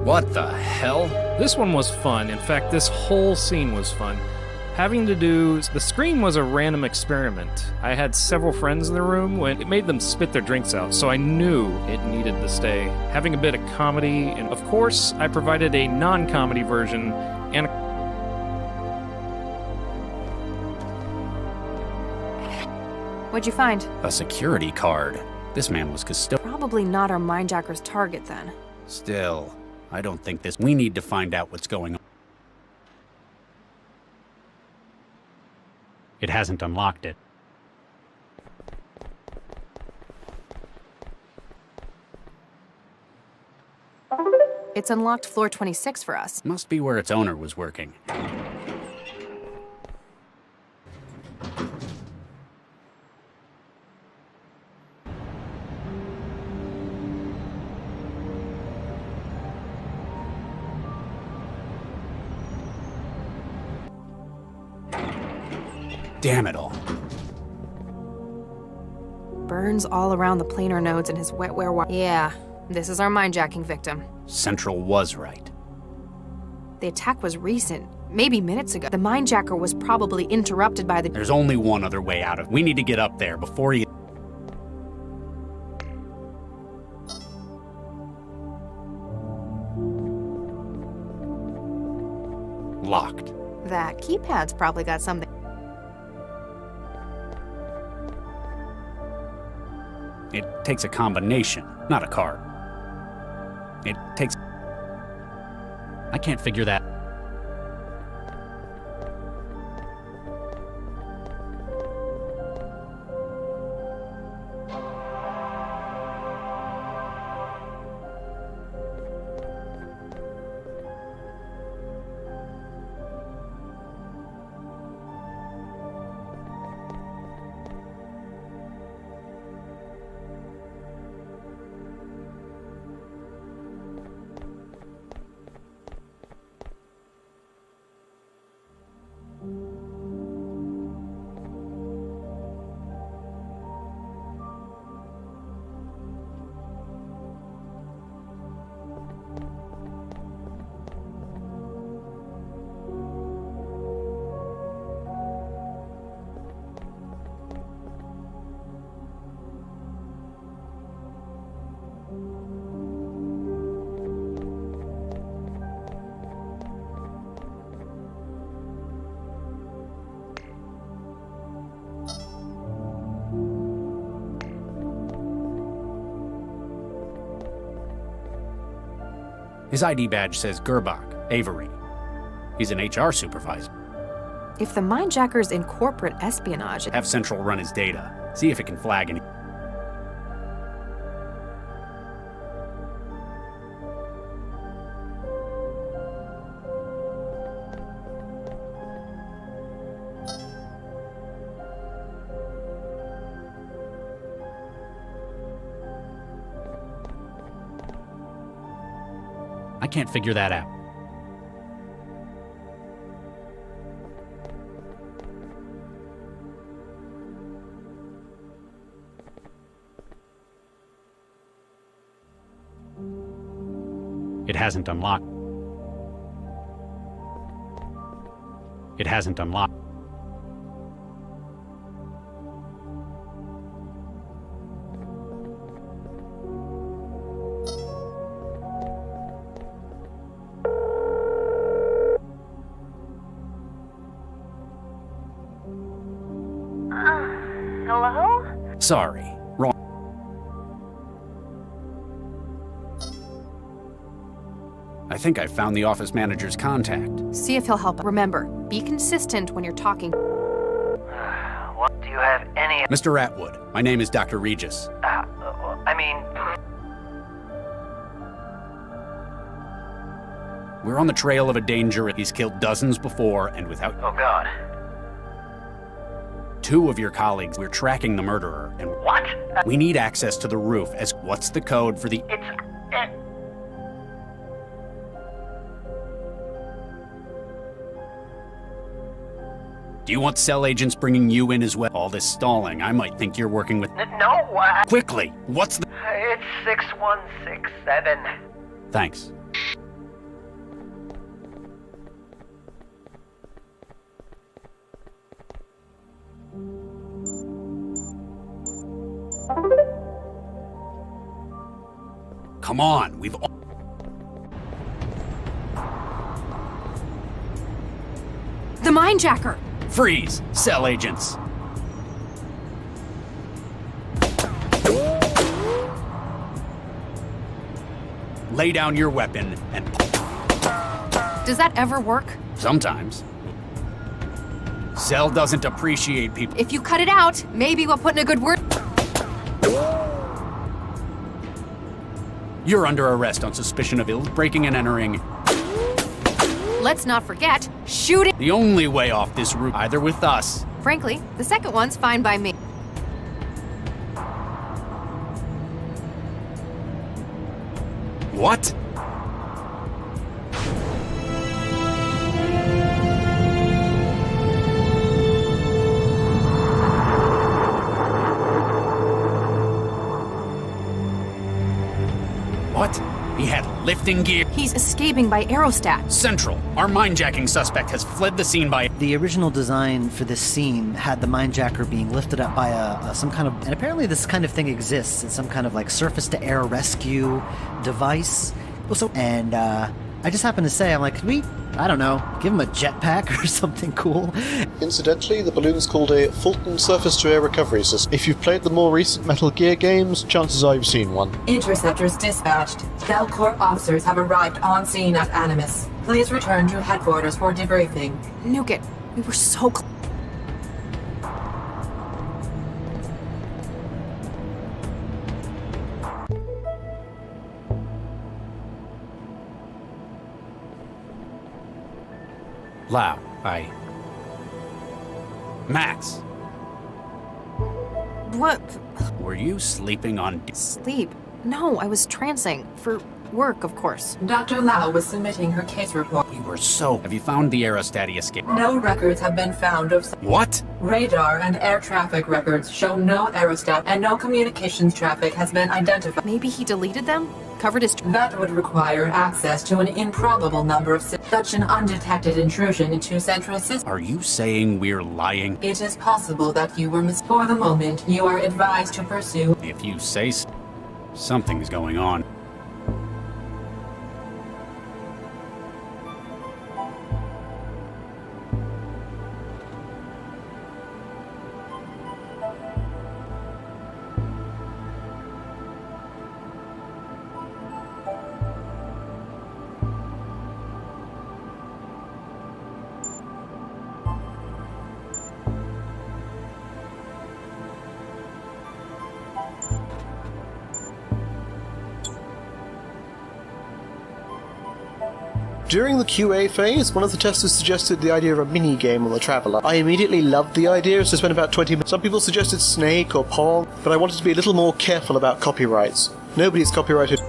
What the hell? This one was fun. In fact, this whole scene was fun. Having to do... The screen was a random experiment. I had several friends in the room when it made them spit their drinks out, so I knew it needed to stay. Having a bit of comedy, and of course, I provided a non-comedy version and What'd you find? A security card. This man was custodian. Probably not our mindjacker's target then. Still, I don't think this... We need to find out what's going on. It hasn't unlocked it. It's unlocked floor 26 for us. Must be where its owner was working. Damn it all. Burns all around the planar nodes and his wetware wire. Yeah, this is our mindjacking victim. Central was right. The attack was recent, maybe minutes ago. The mindjacker was probably interrupted by the... There's only one other way out of... We need to get up there before he... Locked. That keypad's probably got something. It takes a combination, not a card. It takes... I can't figure that... His ID badge says Gerbach, Avery. He's an HR supervisor. If the mindjacker's in corporate espionage... Have Central run his data. See if it can flag any... I can't figure that out. It hasn't unlocked. It hasn't unlocked. Hello? Sorry, wrong. I think I found the office manager's contact. See if he'll help. Remember, be consistent when you're talking. What, do you have any... Mr. Atwood, my name is Dr. Regis. I mean... We're on the trail of a danger. He's killed dozens before and without... Oh, God. 2 of your colleagues. We're tracking the murderer, and... What? We need access to the roof. As what's the code for the... It's... Do you want cell agents bringing you in as well? All this stalling, I might think you're working with... No, Quickly! What's the... It's 6167. Thanks. Come on, we've... The Mindjacker! Freeze! Cell agents! Lay down your weapon and... Does that ever work? Sometimes. Cell doesn't appreciate people. If you cut it out, maybe we'll put in a good word. You're under arrest on suspicion of breaking and entering. Let's not forget, shooting. The only way off this route, either with us. Frankly, the second one's fine by me. What? What? He had lifting gear. He's escaping by aerostat. Central. Our mindjacking suspect has fled the scene by... The original design for this scene had the mindjacker being lifted up by some kind of... And apparently this kind of thing exists. It's some kind of like surface-to-air rescue device. And I just happened to say, I'm like, could we, I don't know, give him a jetpack or something cool? Incidentally, the balloon's called a Fulton Surface-to-Air Recovery System. If you've played the more recent Metal Gear games, chances are you've seen one. Interceptors dispatched. Belcorp officers have arrived on scene at Animus. Please return to headquarters for debriefing. Nuke it. We were so close. Lau, Max, What? were you sleeping on... Sleep? No, I was trancing. For work, of course. Dr. Lau was submitting her case report. We were so... Have you found the aerostat he escaped? No records have been found of... What? Radar and air traffic records show no aerostat and no communications traffic has been identified. Maybe he deleted them? Covered his... That would require access to an improbable number of... Such an undetected intrusion into central system. Are you saying we're lying? It is possible that you were For the moment, you are advised to pursue... If you say so. Something's going on. During the QA phase, one of the testers suggested the idea of a mini-game on the Traveller. I immediately loved the idea, so spent about 20 minutes. Some people suggested Snake or Pong, but I wanted to be a little more careful about copyrights. Nobody's copyrighted.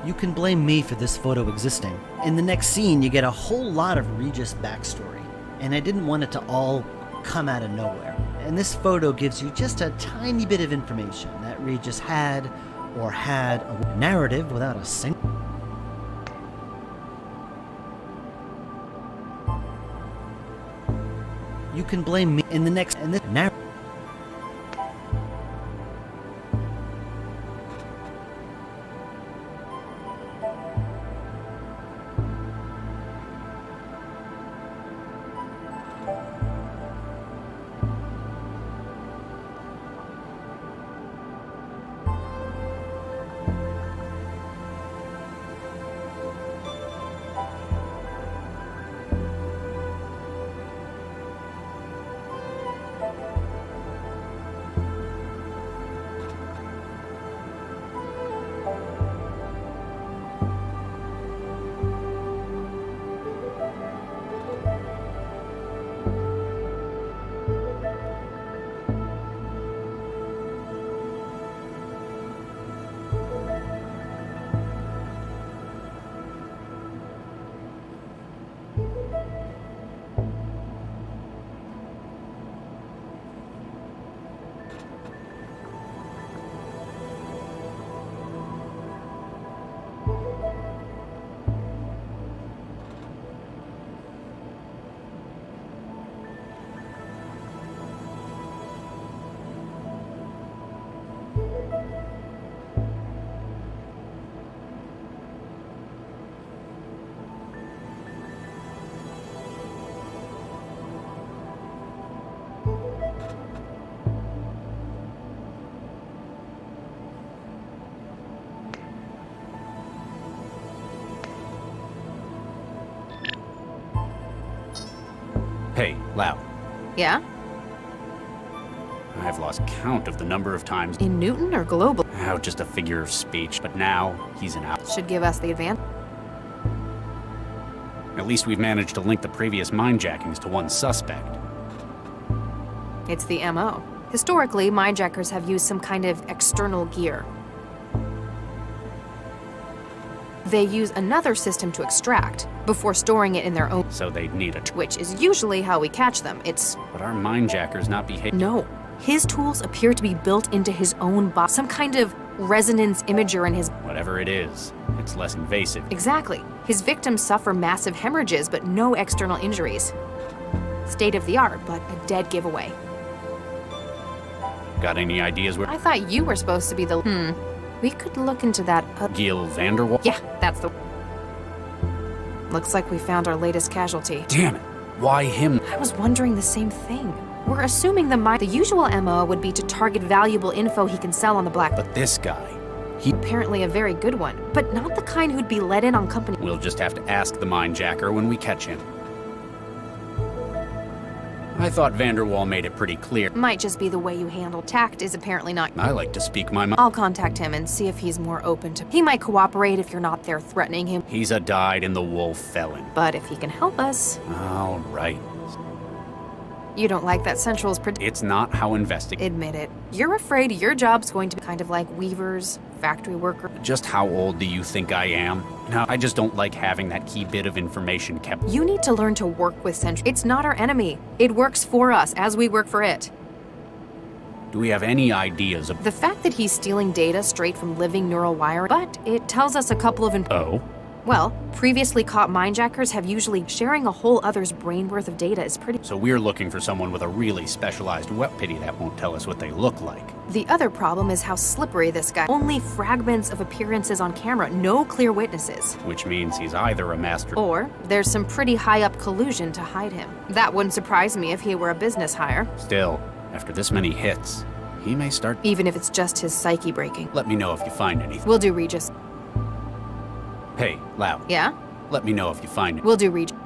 You can blame me for this photo existing. In the next scene, you get a whole lot of Regis backstory, and I didn't want it to all come out of nowhere. And this photo gives you just a tiny bit of information that Regis had a narrative without a single... You can blame me in the next... Hey, Lau. Yeah? I've lost count of the number of times... In Newton or global? Oh, just a figure of speech, but now he's an out. Should give us the advantage. At least we've managed to link the previous mindjackings to one suspect. It's the MO. Historically, mindjackers have used some kind of external gear. They use another system to extract, before storing it in their own... So they'd need a... Which is usually how we catch them. It's... But our mindjackers not behaving... No. His tools appear to be built into his own body. Some kind of resonance imager in his... Whatever it is, it's less invasive. Exactly. His victims suffer massive hemorrhages, but no external injuries. State of the art, but a dead giveaway. Got any ideas where... I thought you were supposed to be the... We could look into that... Gil Vanderwall? Yeah, that's the... Looks like we found our latest casualty. Damn it! Why him? I was wondering the same thing. We're assuming the usual MO would be to target valuable info he can sell on the black... But this guy... Apparently a very good one, but not the kind who'd be let in on company... We'll just have to ask the mindjacker when we catch him. I thought Vanderwall made it pretty clear. Might just be the way you handle tact is apparently not... I like to speak my mind. I'll contact him and see if he's more open to... He might cooperate if you're not there threatening him. He's a dyed-in-the-wool felon. But if he can help us... All right. You don't like that Central's... It's not how investigate... Admit it. You're afraid your job's going to be kind of like weavers, factory worker... Just how old do you think I am? No, I just don't like having that key bit of information kept... You need to learn to work with Central. It's not our enemy. It works for us, as we work for it. Do we have any ideas of... The fact that he's stealing data straight from living neural wiring, but it tells us a couple of... Oh? Well, previously caught mindjackers have usually... Sharing a whole other's brain worth of data is pretty... So we're looking for someone with a really specialized web pity that won't tell us what they look like. The other problem is how slippery this guy... Only fragments of appearances on camera, no clear witnesses. Which means he's either a master... Or there's some pretty high-up collusion to hide him. That wouldn't surprise me if he were a business hire. Still, after this many hits, he may start... Even if it's just his psyche breaking. Let me know if you find anything. Will do, Regis. Hey, Lau. Yeah? Let me know if you find it. Will do, Regis.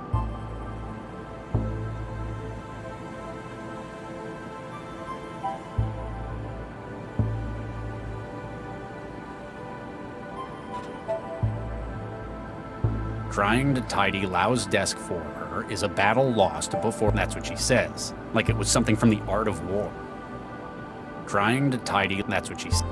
Trying to tidy Lau's desk for her is a battle lost before... That's what she says. Like it was something from the art of war. Trying to tidy... That's what she said.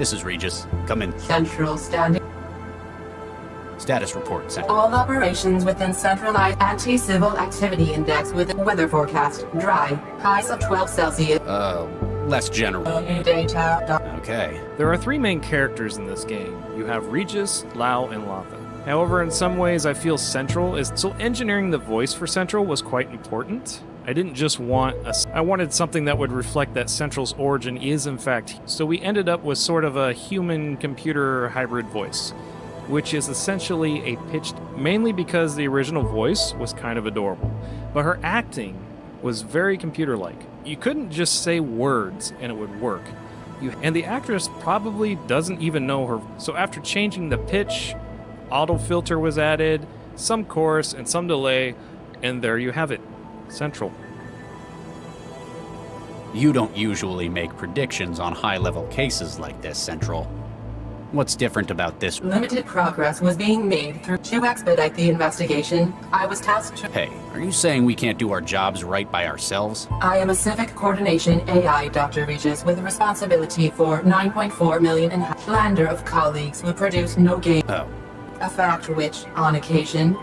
This is Regis. Come in. Central standing. Status report, Central. All operations within centralized anti-civil activity index with weather forecast. Dry. Highs of 12 Celsius. Less general. Data. Okay. There are three main characters in this game. You have Regis, Lau, and Latha. However, in some ways I feel Central is... So engineering the voice for Central was quite important. I didn't just want I wanted something that would reflect that Central's origin is in fact... So we ended up with sort of a human-computer hybrid voice, which is essentially a pitched... Mainly because the original voice was kind of adorable, but her acting was very computer-like. You couldn't just say words and it would work. And the actress probably doesn't even know her. So after changing the pitch, auto filter was added, some chorus and some delay, and there you have it. Central. You don't usually make predictions on high-level cases like this, Central. What's different about this? Limited progress was being made to expedite the investigation. I was tasked to... Hey, are you saying we can't do our jobs right by ourselves? I am a civic coordination AI, Dr. Regis, with responsibility for 9.4 million and lander of colleagues who produce no gain. Oh. A fact which, on occasion,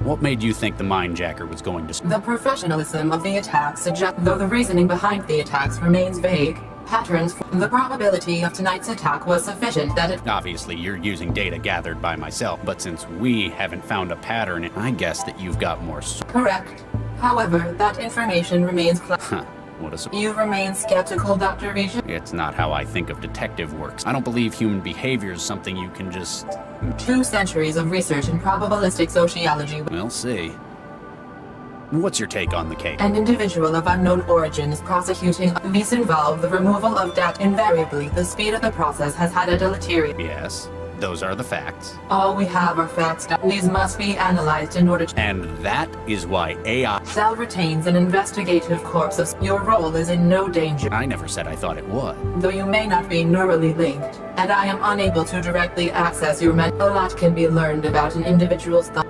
What made you think the Mindjacker was going to... The professionalism of the attack suggests, though the reasoning behind the attacks remains vague, patterns. The probability of tonight's attack was sufficient that it... Obviously, you're using data gathered by myself, but since we haven't found a pattern, I guess that you've got more... Correct. However, that information remains... Huh. What a... You remain skeptical, Dr. Regis? It's not how I think of detective works. I don't believe human behavior is something you can just... 2 centuries of research in probabilistic sociology... We'll see. What's your take on the case? An individual of unknown origin is prosecuting. These involve the removal of data. Invariably, the speed of the process has had a deleterious... Yes, those are the facts. All we have are facts. These must be analyzed in order to... And that is why AI... Cell retains an investigative corpus of... Your role is in no danger. I never said I thought it would. Though you may not be neurally linked, and I am unable to directly access your mental... A lot can be learned about an individual's thought.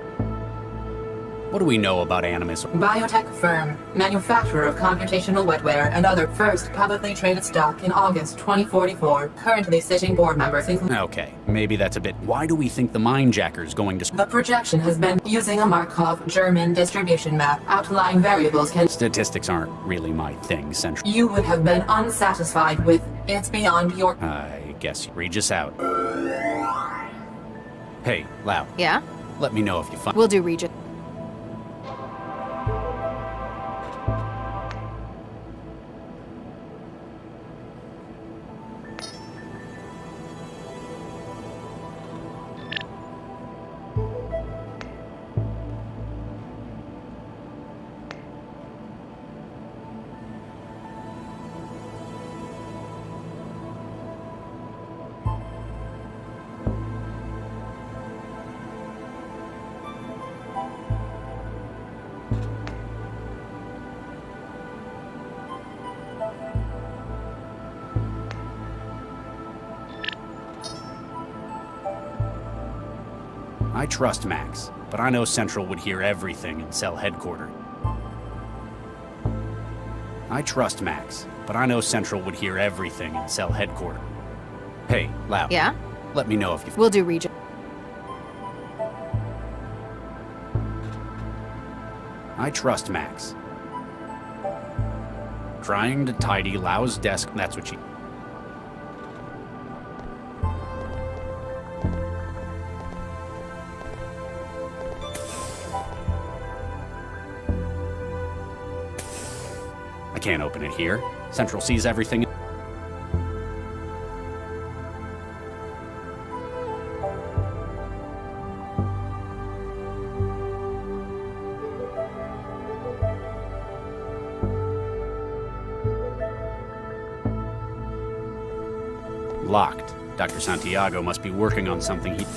What do we know about Animus? Biotech firm, manufacturer of computational wetware and other first publicly traded stock in August 2044. Currently sitting board members include... Okay, maybe that's a bit... Why do we think the Mindjacker's going to... The projection has been using a Markov German distribution map. Outlying variables can... Statistics aren't really my thing, Central. You would have been unsatisfied with... It's beyond your... I guess you Regis out. Hey, Lau. Yeah? Let me know if you find... Will do, Regis. I trust Max, but I know Central would hear everything in cell headquarters. I trust Max, but I know Central would hear everything in cell headquarters. Hey, Lau. Yeah? Let me know if you... Will do, Regis. I trust Max. Trying to tidy Lau's desk, that's what she... I can't open it here. Central sees everything. Locked. Dr. Santiago must be working on something he...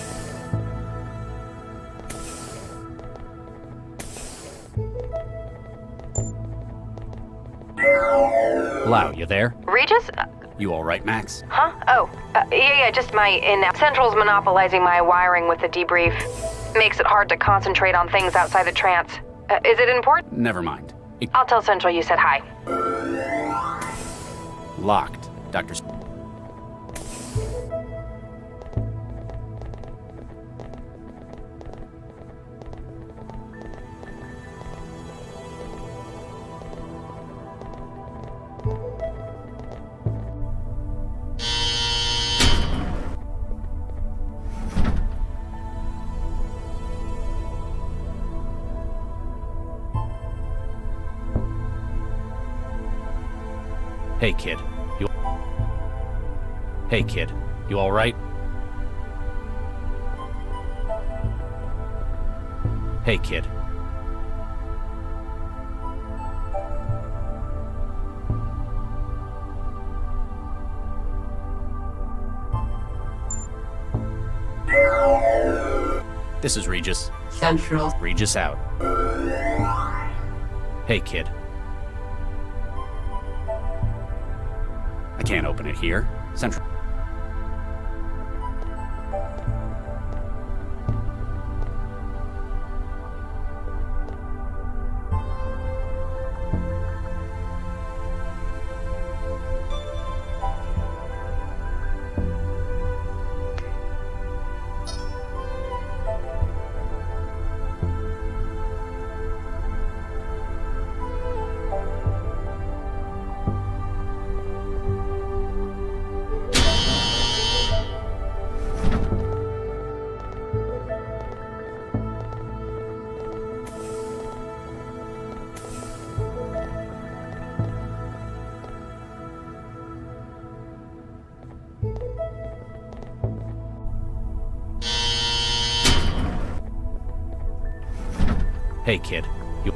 Lau, you there? Regis? You alright, Max? Huh? Oh, yeah, just my Central's monopolizing my wiring with the debrief. Makes it hard to concentrate on things outside the trance. Is it important? Never mind. I'll tell Central you said hi. Locked. Dr. Hey kid, you all right? Hey kid. This is Regis. Central. Regis out. Hey kid. I can't open it here. Central. Hey kid. You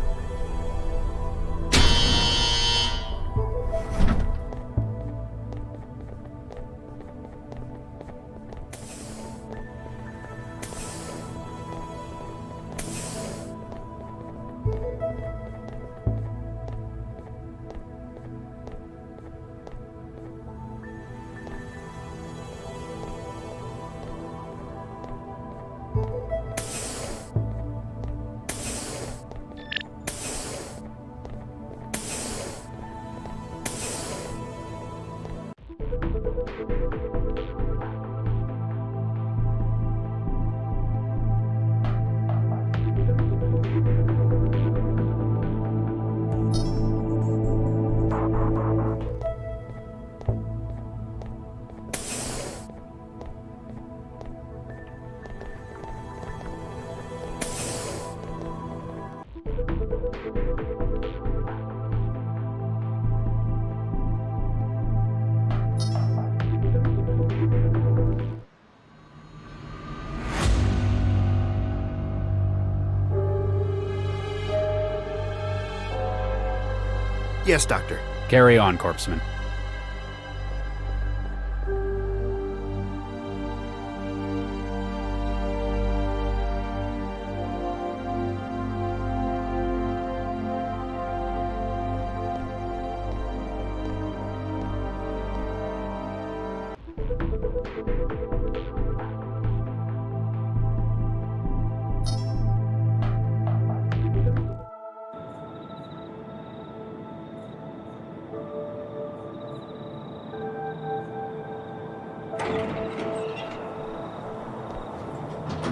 Yes, Doctor. carry on, Corpseman.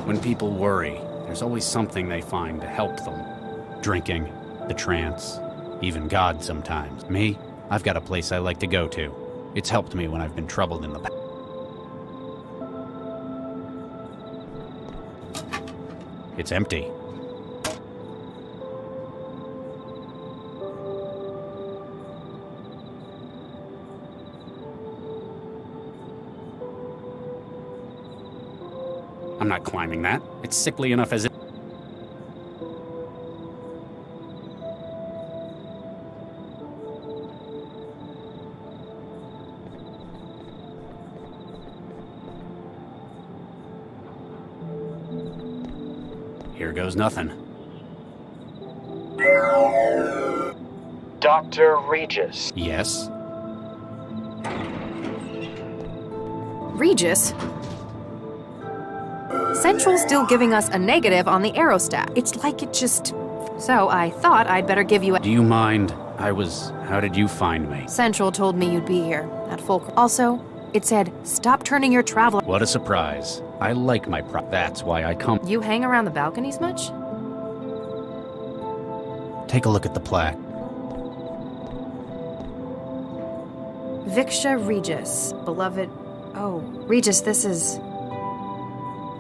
When people worry, there's always something they find to help them. Drinking, the trance, even God sometimes. Me, I've got a place I like to go to. It's helped me when I've been troubled in the past. It's empty. I'm not climbing that. It's sickly enough as it. Here goes nothing. Dr. Regis. Yes? Regis? Central's still giving us a negative on the aerostat. It's like it just... So I thought I'd better give you a... Do you mind? I was How did you find me? Central told me you'd be here at full. Also, it said, stop turning your travel. What a surprise. I like my That's why I come. You hang around the balconies much? Take a look at the plaque. Viksha Regis, beloved. Oh, Regis, this is.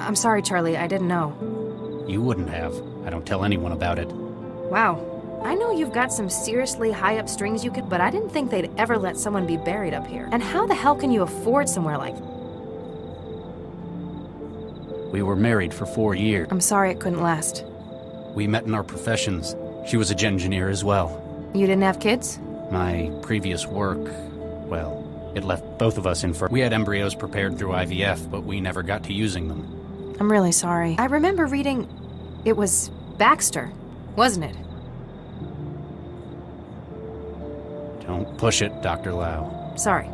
I'm sorry, Charlie, I didn't know. You wouldn't have. I don't tell anyone about it. Wow. I know you've got some seriously high up strings you could, but I didn't think they'd ever let someone be buried up here. And how the hell can you afford somewhere like. We were married for 4 years. I'm sorry it couldn't last. We met in our professions. She was a engineer as well. You didn't have kids? My previous work, well, it left both of us infertile. We had embryos prepared through IVF, but we never got to using them. I'm really sorry. I remember reading. It was Baxter, wasn't it? Don't push it, Dr. Lau. Sorry.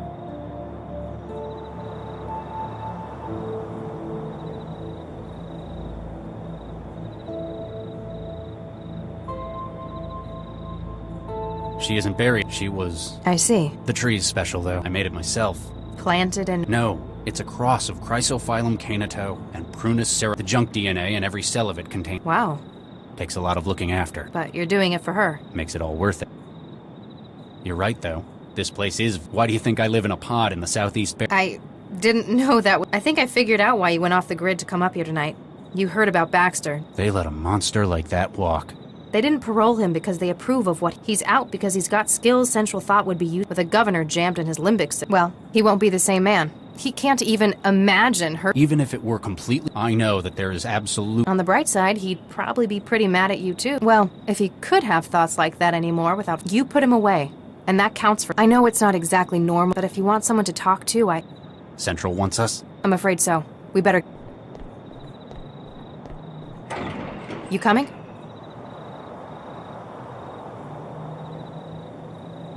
She isn't buried. She was... I see. The tree's special, though. I made it myself. Planted and... No. It's a cross of Chrysophyllum canito and Prunus sera. The junk DNA and every cell of it contains... Wow. Takes a lot of looking after. But you're doing it for her. Makes it all worth it. You're right, though. This place is... Why do you think I live in a pod in the southeast... I didn't know that... I think I figured out why you went off the grid to come up here tonight. You heard about Baxter. They let a monster like that walk. They didn't parole him because they approve of what he's out because he's got skills Central thought would be used with a governor jammed in his limbic. Well, he won't be the same man. He can't even imagine her. Even if it were completely... I know that there is absolute... On the bright side, he'd probably be pretty mad at you too. Well, if he could have thoughts like that anymore without... You put him away. And that counts for... I know it's not exactly normal, but if you want someone to talk to, Central wants us? I'm afraid so. We better... You coming?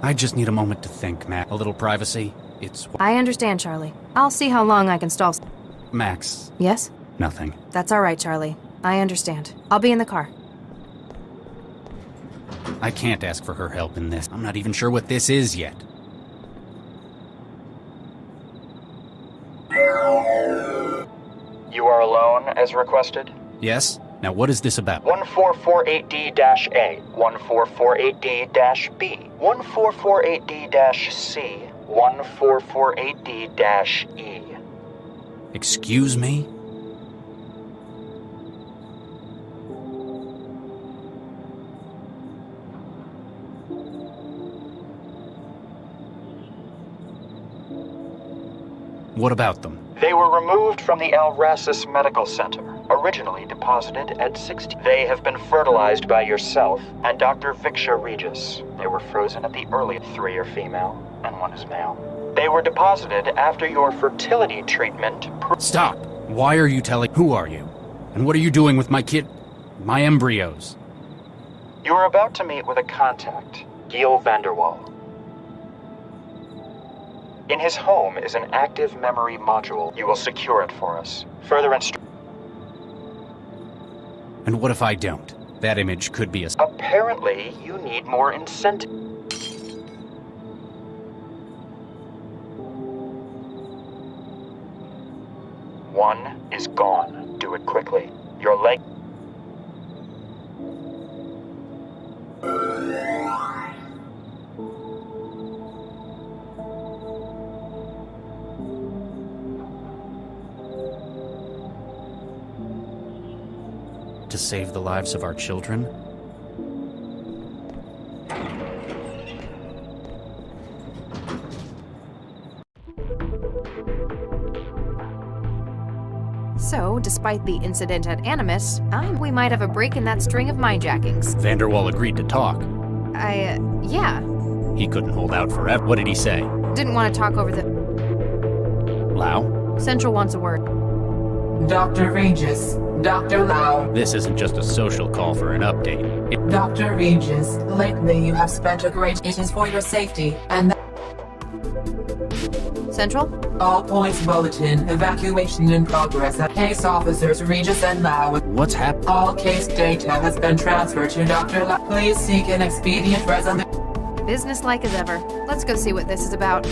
I just need a moment to think, Max. A little privacy. It's... I understand, Charlie. I'll see how long I can stall... Max. Yes? Nothing. That's all right, Charlie. I understand. I'll be in the car. I can't ask for her help in this. I'm not even sure what this is yet. You are alone, as requested? Yes? Now what is this about? 1448D-A, 1448D-B, 1448D-C, 1448D-E. Excuse me? What about them? They were removed from the Alrasis Medical Center, originally deposited at 60. They have been fertilized by yourself and Dr. Viksha Regis. They were frozen at the early. 3 are female, and 1 is male. They were deposited after your fertility treatment. Stop! Why are you telling... Who are you? And what are you doing with my kid... my embryos? You are about to meet with a contact, Giel Vanderwall. In his home is an active memory module. You will secure it for us. Further And what if I don't? That image could be a... Apparently, you need more incentive. One is gone. Do it quickly. Your leg... To save the lives of our children? So, despite the incident at Animus, we might have a break in that string of mindjackings. Vanderwall agreed to talk. Yeah. He couldn't hold out forever. What did he say? Didn't want to talk over the... Lau? Central wants a word. Dr. Regis, Dr. Lau. This isn't just a social call for an update. Dr. Regis, lately you have spent a great... It is for your safety, and... Central? All points bulletin, evacuation in progress at case officers Regis and Lau. What's happened? All case data has been transferred to Dr. Lau. Please seek an expedient resolution. Businesslike as ever. Let's go see what this is about.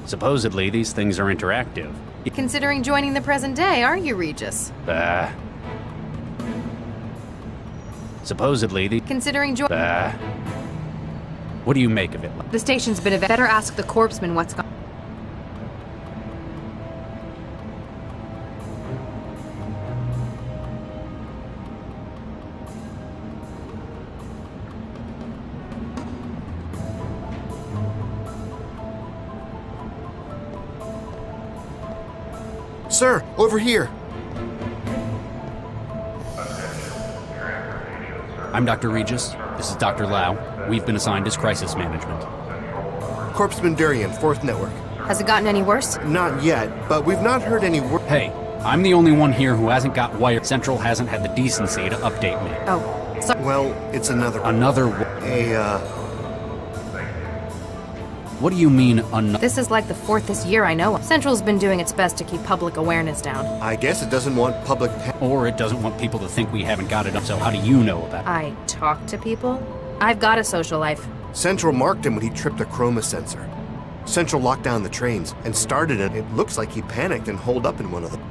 Supposedly, these things are interactive. Considering joining the present day, aren't you, Regis? Supposedly, the... Considering What do you make of it? The station's been better ask the corpsman what's gone. Sir, over here. I'm Dr. Regis. This is Dr. Lau. We've been assigned as crisis management. Corpsman Durian, 4th Network. Has it gotten any worse? Not yet, but we've not heard any word. Hey, I'm the only one here who hasn't got wired. Central hasn't had the decency to update me. Oh, sorry. Well, it's another... What do you mean, This is like the 4th this year I know of. Central's been doing its best to keep public awareness down. I guess it doesn't want public... Or it doesn't want people to think we haven't got it up, so how do you know about it? I talk to people? I've got a social life. Central marked him when he tripped a chroma sensor. Central locked down the trains and started it. It looks like he panicked and holed up in one of them.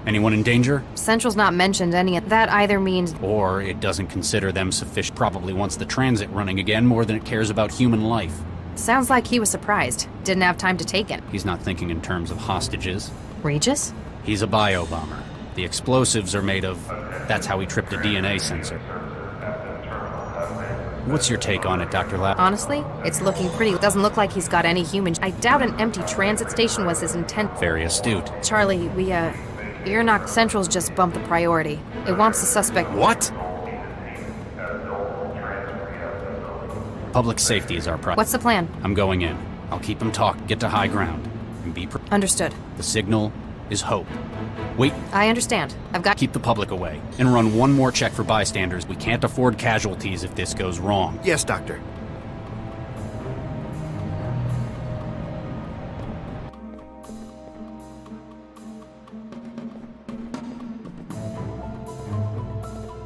Anyone in danger? Central's not mentioned any of that either means... Or it doesn't consider them sufficient. Probably wants the transit running again more than it cares about human life. Sounds like he was surprised. Didn't have time to take it. He's not thinking in terms of hostages. Regis? He's a bio-bomber. The explosives are made of... That's how he tripped a DNA sensor. What's your take on it, Dr. Lau? Honestly, it's looking pretty. It doesn't look like he's got any human... I doubt an empty transit station was his intent. Very astute. Charlie, you're not... Central's just bumped the priority. It wants the suspect... What? Public safety is our priority. What's the plan? I'm going in. I'll keep him get to high ground. And be Understood. The signal is hope. Wait. I understand. I've got... Keep the public away. And run one more check for bystanders. We can't afford casualties if this goes wrong. Yes, Doctor.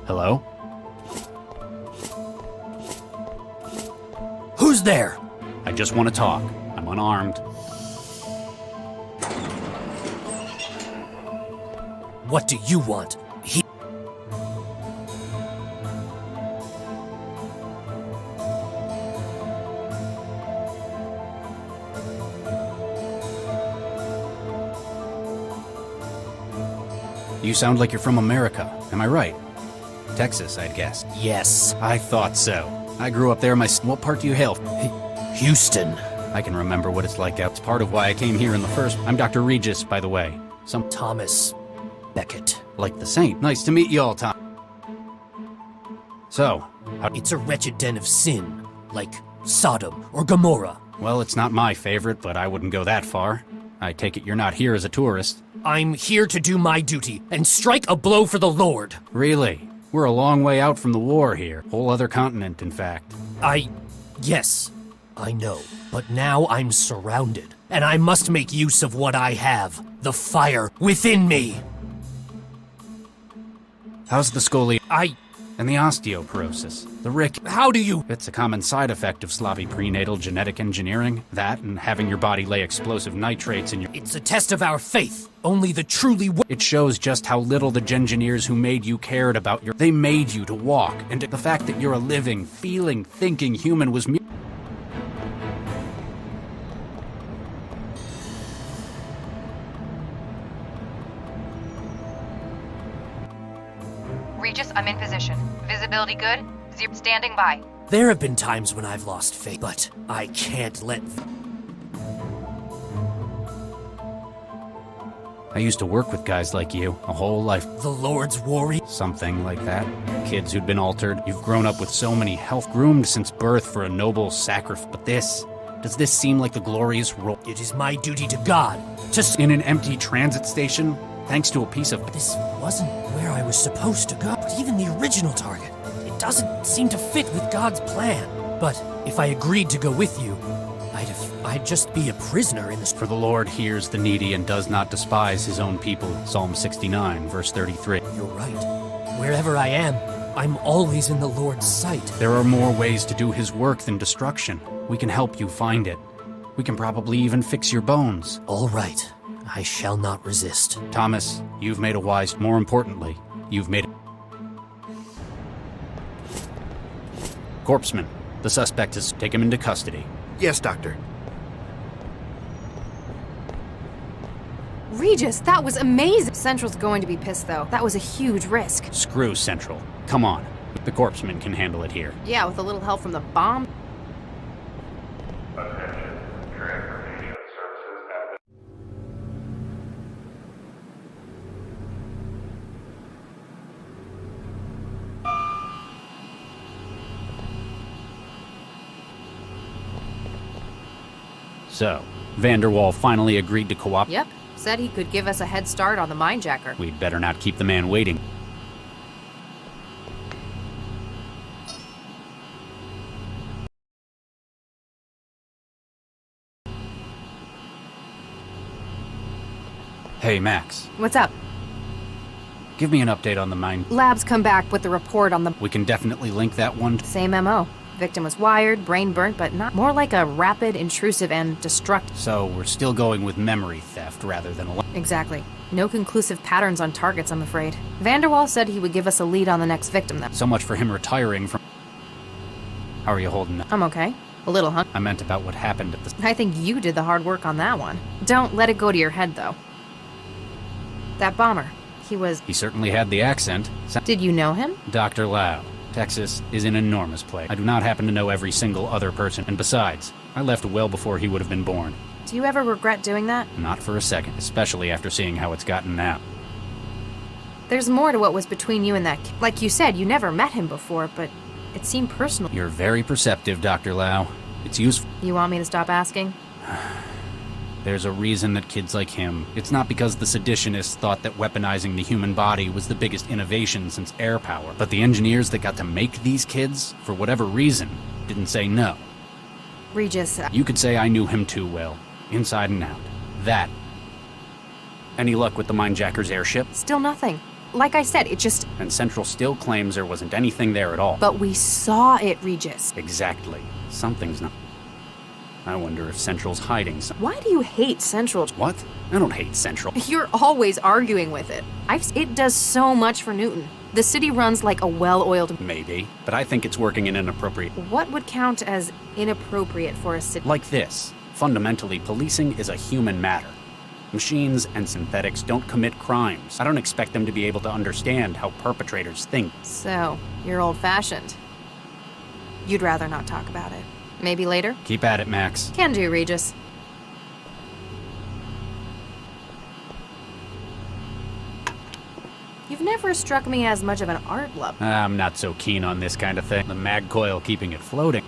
Hello? Who's there? I just want to talk. I'm unarmed. What do you want? You sound like you're from America. Am I right? Texas, I'd guess. Yes. I thought so. I grew up there. What part do you hail? Houston. I can remember what it's like out. It's part of why I came here in the first. I'm Dr. Regis, by the way. Thomas Beckett. Like the saint. Nice to meet you all, Tom. So, it's a wretched den of sin, like Sodom or Gomorrah. Well, it's not my favorite, but I wouldn't go that far. I take it you're not here as a tourist. I'm here to do my duty and strike a blow for the Lord. Really? We're a long way out from the war here. Whole other continent, in fact. Yes, I know. But now I'm surrounded, and I must make use of what I have. The fire within me. How's the scoliosis? And the osteoporosis. The rick. How do you... It's a common side effect of sloppy prenatal genetic engineering. That and having your body lay explosive nitrates in your... It's a test of our faith. Only the truly... It shows just how little the engineers who made you cared about your... They made you to walk. And the fact that you're a living, feeling, thinking human was... Regis, I'm in position. Visibility good? Standing by. There have been times when I've lost faith, but I can't let... I used to work with guys like you, a whole life. The Lord's Warrior? Something like that. Kids who'd been altered. You've grown up with so many health groomed since birth for a noble sacrifice. But does this seem like the glorious role? It is my duty to God to... In an empty transit station? Thanks to a piece of... This wasn't where I was supposed to go. But even the original target, it doesn't seem to fit with God's plan. But if I agreed to go with you, I'd just be a prisoner in this... For the Lord hears the needy and does not despise his own people. Psalm 69, verse 33. You're right. Wherever I am, I'm always in the Lord's sight. There are more ways to do his work than destruction. We can help you find it. We can probably even fix your bones. All right. I shall not resist. Thomas, you've made a wise... More importantly, you've made... Corpseman, the suspect is... Take him into custody. Yes, Doctor. Regis, that was amazing! Central's going to be pissed, though. That was a huge risk. Screw Central. Come on. The Corpseman can handle it here. Yeah, with a little help from the bomb. So, Vanderwall finally agreed to cooperate. Yep. Said he could give us a head start on the minejacker. We'd better not keep the man waiting. Hey, Max. What's up? Give me an update on the mine. Labs come back with the report on the... We can definitely link that one. Same MO. Victim was wired, brain burnt, but not more like a rapid, intrusive, and destructive. So we're still going with memory theft rather than a... Exactly. No conclusive patterns on targets, I'm afraid. Vanderwall said he would give us a lead on the next victim, though. So much for him retiring from... How are you holding up? I'm okay. A little, huh? I meant about what happened at the... I think you did the hard work on that one. Don't let it go to your head, though. That bomber, he was... He certainly had the accent. Did you know him? Dr. Lau. Texas is an enormous place. I do not happen to know every single other person, and besides, I left well before he would have been born. Do you ever regret doing that? Not for a second, especially after seeing how it's gotten now. There's more to what was between you and that kid. Like you said, you never met him before, but it seemed personal. You're very perceptive, Dr. Lau. It's useful. You want me to stop asking? There's a reason that kids like him... It's not because the seditionists thought that weaponizing the human body was the biggest innovation since air power, but the engineers that got to make these kids, for whatever reason, didn't say no. Regis... You could say I knew him too well, inside and out. That. Any luck with the minejacker's airship? Still nothing. Like I said, it just... And Central still claims there wasn't anything there at all. But we saw it, Regis. Exactly. Something's not... I wonder if Central's hiding something. Why do you hate Central? What? I don't hate Central. You're always arguing with it. It does so much for Newton. The city runs like a well-oiled... Maybe, but I think it's working in an inappropriate... What would count as inappropriate for a city? Like this. Fundamentally, policing is a human matter. Machines and synthetics don't commit crimes. I don't expect them to be able to understand how perpetrators think. So, you're old-fashioned. You'd rather not talk about it. Maybe later? Keep at it, Max. Can do, Regis. You've never struck me as much of an art lover. I'm not so keen on this kind of thing. The mag coil keeping it floating.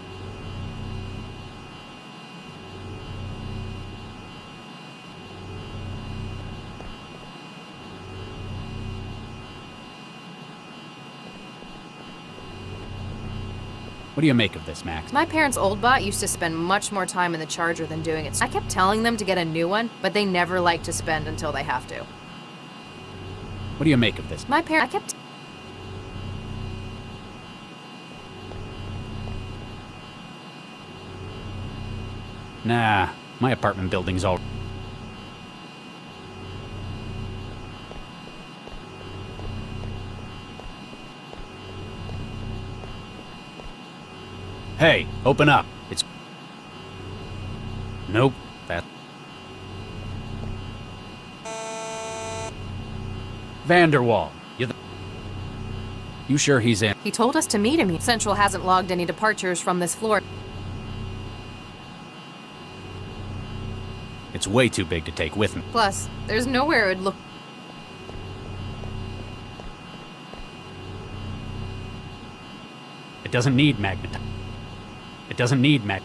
What do you make of this, Max? My parents' old bot used to spend much more time in the charger than doing it. I kept telling them to get a new one, but they never like to spend until they have to. What do you make of this? My parents... I kept... Nah, my apartment building's all... Hey, open up. It's... Nope. That... Vanderwall. You sure he's in? He told us to meet him. Central hasn't logged any departures from this floor. It's way too big to take with me. Plus, there's nowhere it would look... It doesn't need magnet. It doesn't need mag...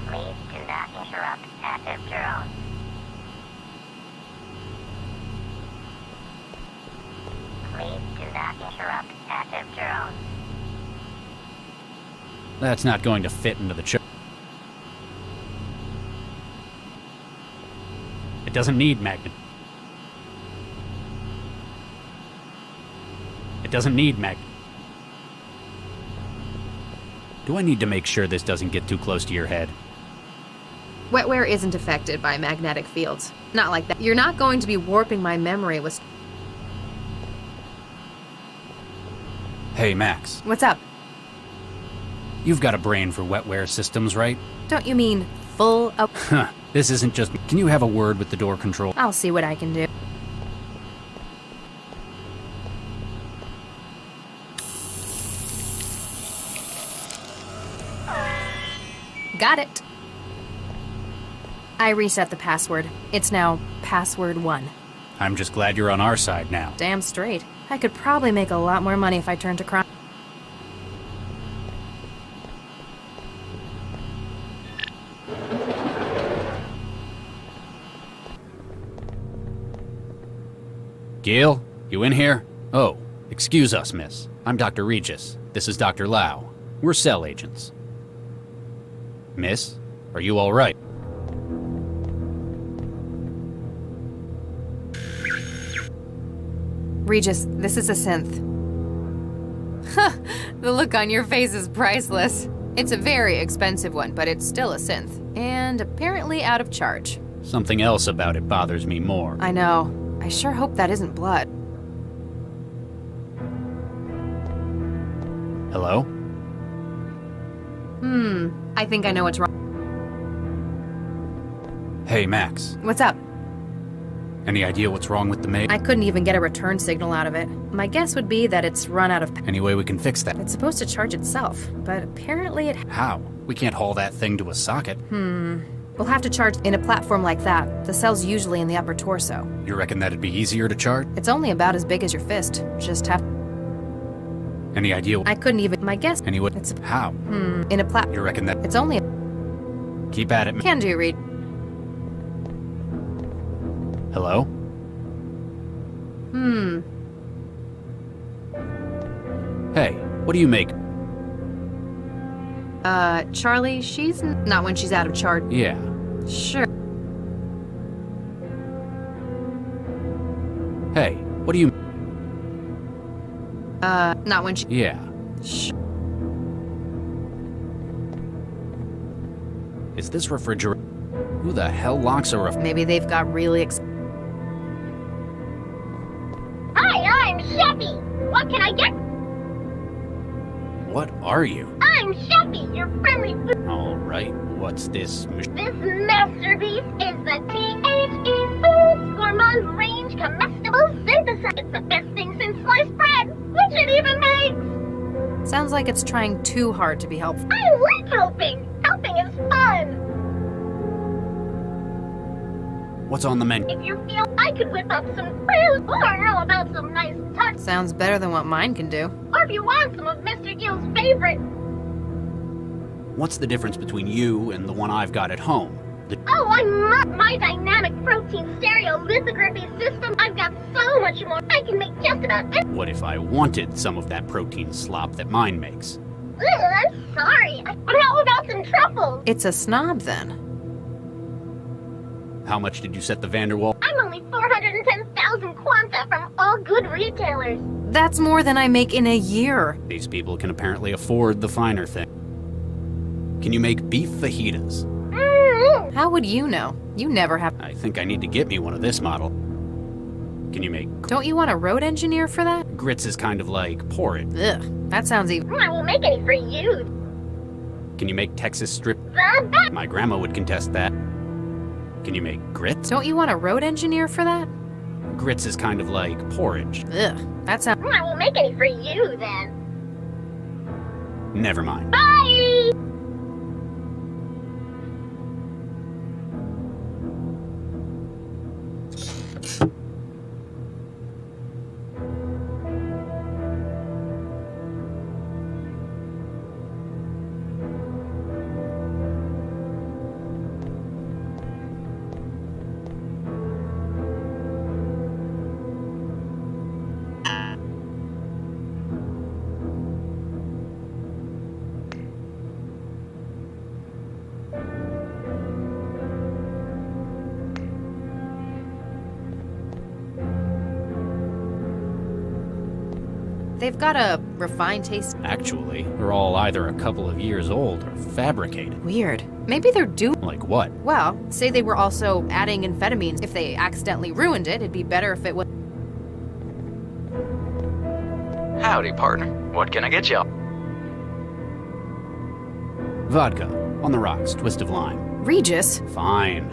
Please do not interrupt active drones. Please do not interrupt active drones. That's not going to fit into the chip. It doesn't need magnet. It doesn't need magnet. Do I need to make sure this doesn't get too close to your head? Wetware isn't affected by magnetic fields. Not like that. You're not going to be warping my memory with... Hey, Max. What's up? You've got a brain for wetware systems, right? Don't you mean full of... Huh. This isn't just... Can you have a word with the door control? I'll see what I can do. Got it. I reset the password. It's now password 1. I'm just glad you're on our side now. Damn straight. I could probably make a lot more money if I turned to crime. Gail, you in here? Oh, excuse us, miss. I'm Dr. Regis. This is Dr. Lau. We're cell agents. Miss, are you all right? Regis, this is a synth. The look on your face is priceless. It's a very expensive one, but it's still a synth. And apparently out of charge. Something else about it bothers me more. I know. I sure hope that isn't blood. Hello? I think I know what's wrong. Hey, Max. What's up? Any idea what's wrong with the maid? I couldn't even get a return signal out of it. My guess would be that it's run out of... Any way we can fix that? It's supposed to charge itself, but apparently it... How? We can't haul that thing to a socket. We'll have to charge in a platform like that. The cell's usually in the upper torso. You reckon that'd be easier to charge? It's only about as big as your fist. Just have... Any idea? I couldn't even... My guess... Anyway, It's... how? In a plat... You reckon that... It's only... Keep at it. Can do, Reed. Hello? Hey, what do you make? Charlie, she's not when she's out of charge. Yeah. Sure. Hey, what do you... Not when she... Yeah. Is this refrigerator... Who the hell locks a ref... Maybe they've got really Hi, I'm Sheppy. What can I get? What are you? I'm Sheppy, your friendly food. Alright, what's this... This masterpiece is the THE Foods Gourmand Range Comestible Synthesizer. It's the best thing since sliced bread, which it even makes. Sounds like it's trying too hard to be helpful. I like helping. Helping is fun. What's on the menu? If you feel I could whip up some grills, or how about some nice touch? Sounds better than what mine can do. Or if you want some of Mr. Gill's favorite. What's the difference between you and the one I've got at home? Oh, I'm my dynamic protein stereolithography system. I've got so much more. I can make just about anything. What if I wanted some of that protein slop that mine makes? Ugh, I'm sorry. But how about some truffles? It's a snob, then. How much did you set the Vanderwall? I'm only 410,000 quanta from all good retailers. That's more than I make in a year. These people can apparently afford the finer thing. Can you make beef fajitas? How would you know? You never have... I think I need to get me one of this model. Can you make... Don't you want a road engineer for that? Grits is kind of like porridge. Ugh, that sounds even... I won't make any for you. Can you make Texas strip? My grandma would contest that. Can you make grits? Don't you want a road engineer for that? Grits is kind of like porridge. Ugh, that sounds... I won't make any for you, then. Never mind. Bye! They've got a refined taste. Actually, they're all either a couple of years old or fabricated. Weird. Maybe they're Like what? Well, say they were also adding amphetamines. If they accidentally ruined it, it'd be better if it was. Howdy, partner. What can I get you? Vodka. On the rocks. Twist of lime. Regis? Fine.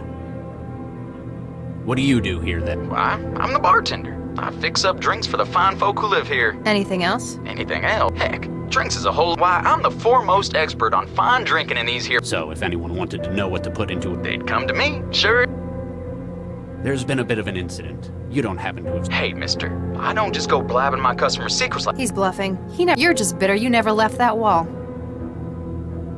What do you do here then? Why, I'm the bartender. I fix up drinks for the fine folk who live here. Anything else? Anything else? Heck, drinks as a whole. Why, I'm the foremost expert on fine drinking in these here. So if anyone wanted to know what to put into it, they'd come to me, sure. There's been a bit of an incident. You don't happen to have... Hey, mister, I don't just go blabbing my customers' secrets like... He's bluffing. You're just bitter you never left that wall.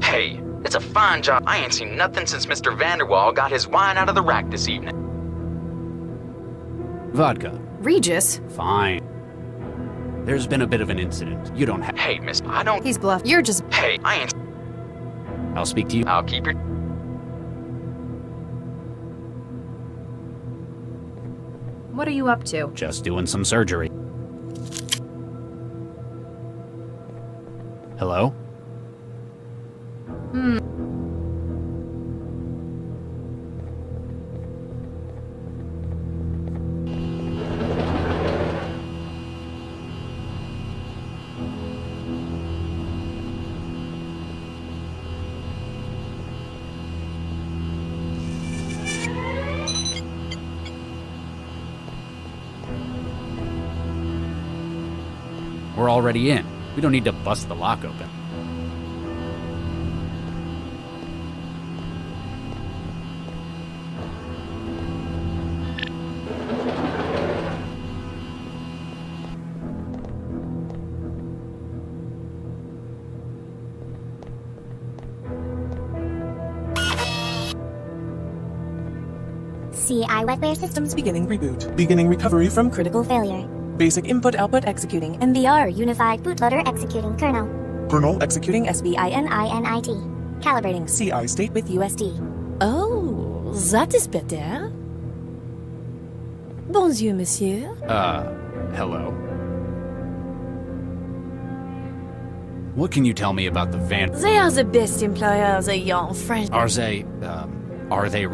Hey, it's a fine job. I ain't seen nothing since Mr. Vanderwall got his wine out of the rack this evening. Vodka. Regis? Fine. There's been a bit of an incident. You don't have... Hey, miss, I don't... He's bluffing. You're just... Hey, I ain't... I'll speak to you. I'll keep your... What are you up to? Just doing some surgery. Hello? We're already in. We don't need to bust the lock open. CI wetware systems beginning reboot. Beginning recovery from critical failure. Basic input-output executing. MBR unified bootloader executing kernel. Kernel executing SBININIT. Calibrating CI state with USD. Oh, that is better. Bonjour, monsieur. Hello. What can you tell me about the van? They are the best employers a young French. Are they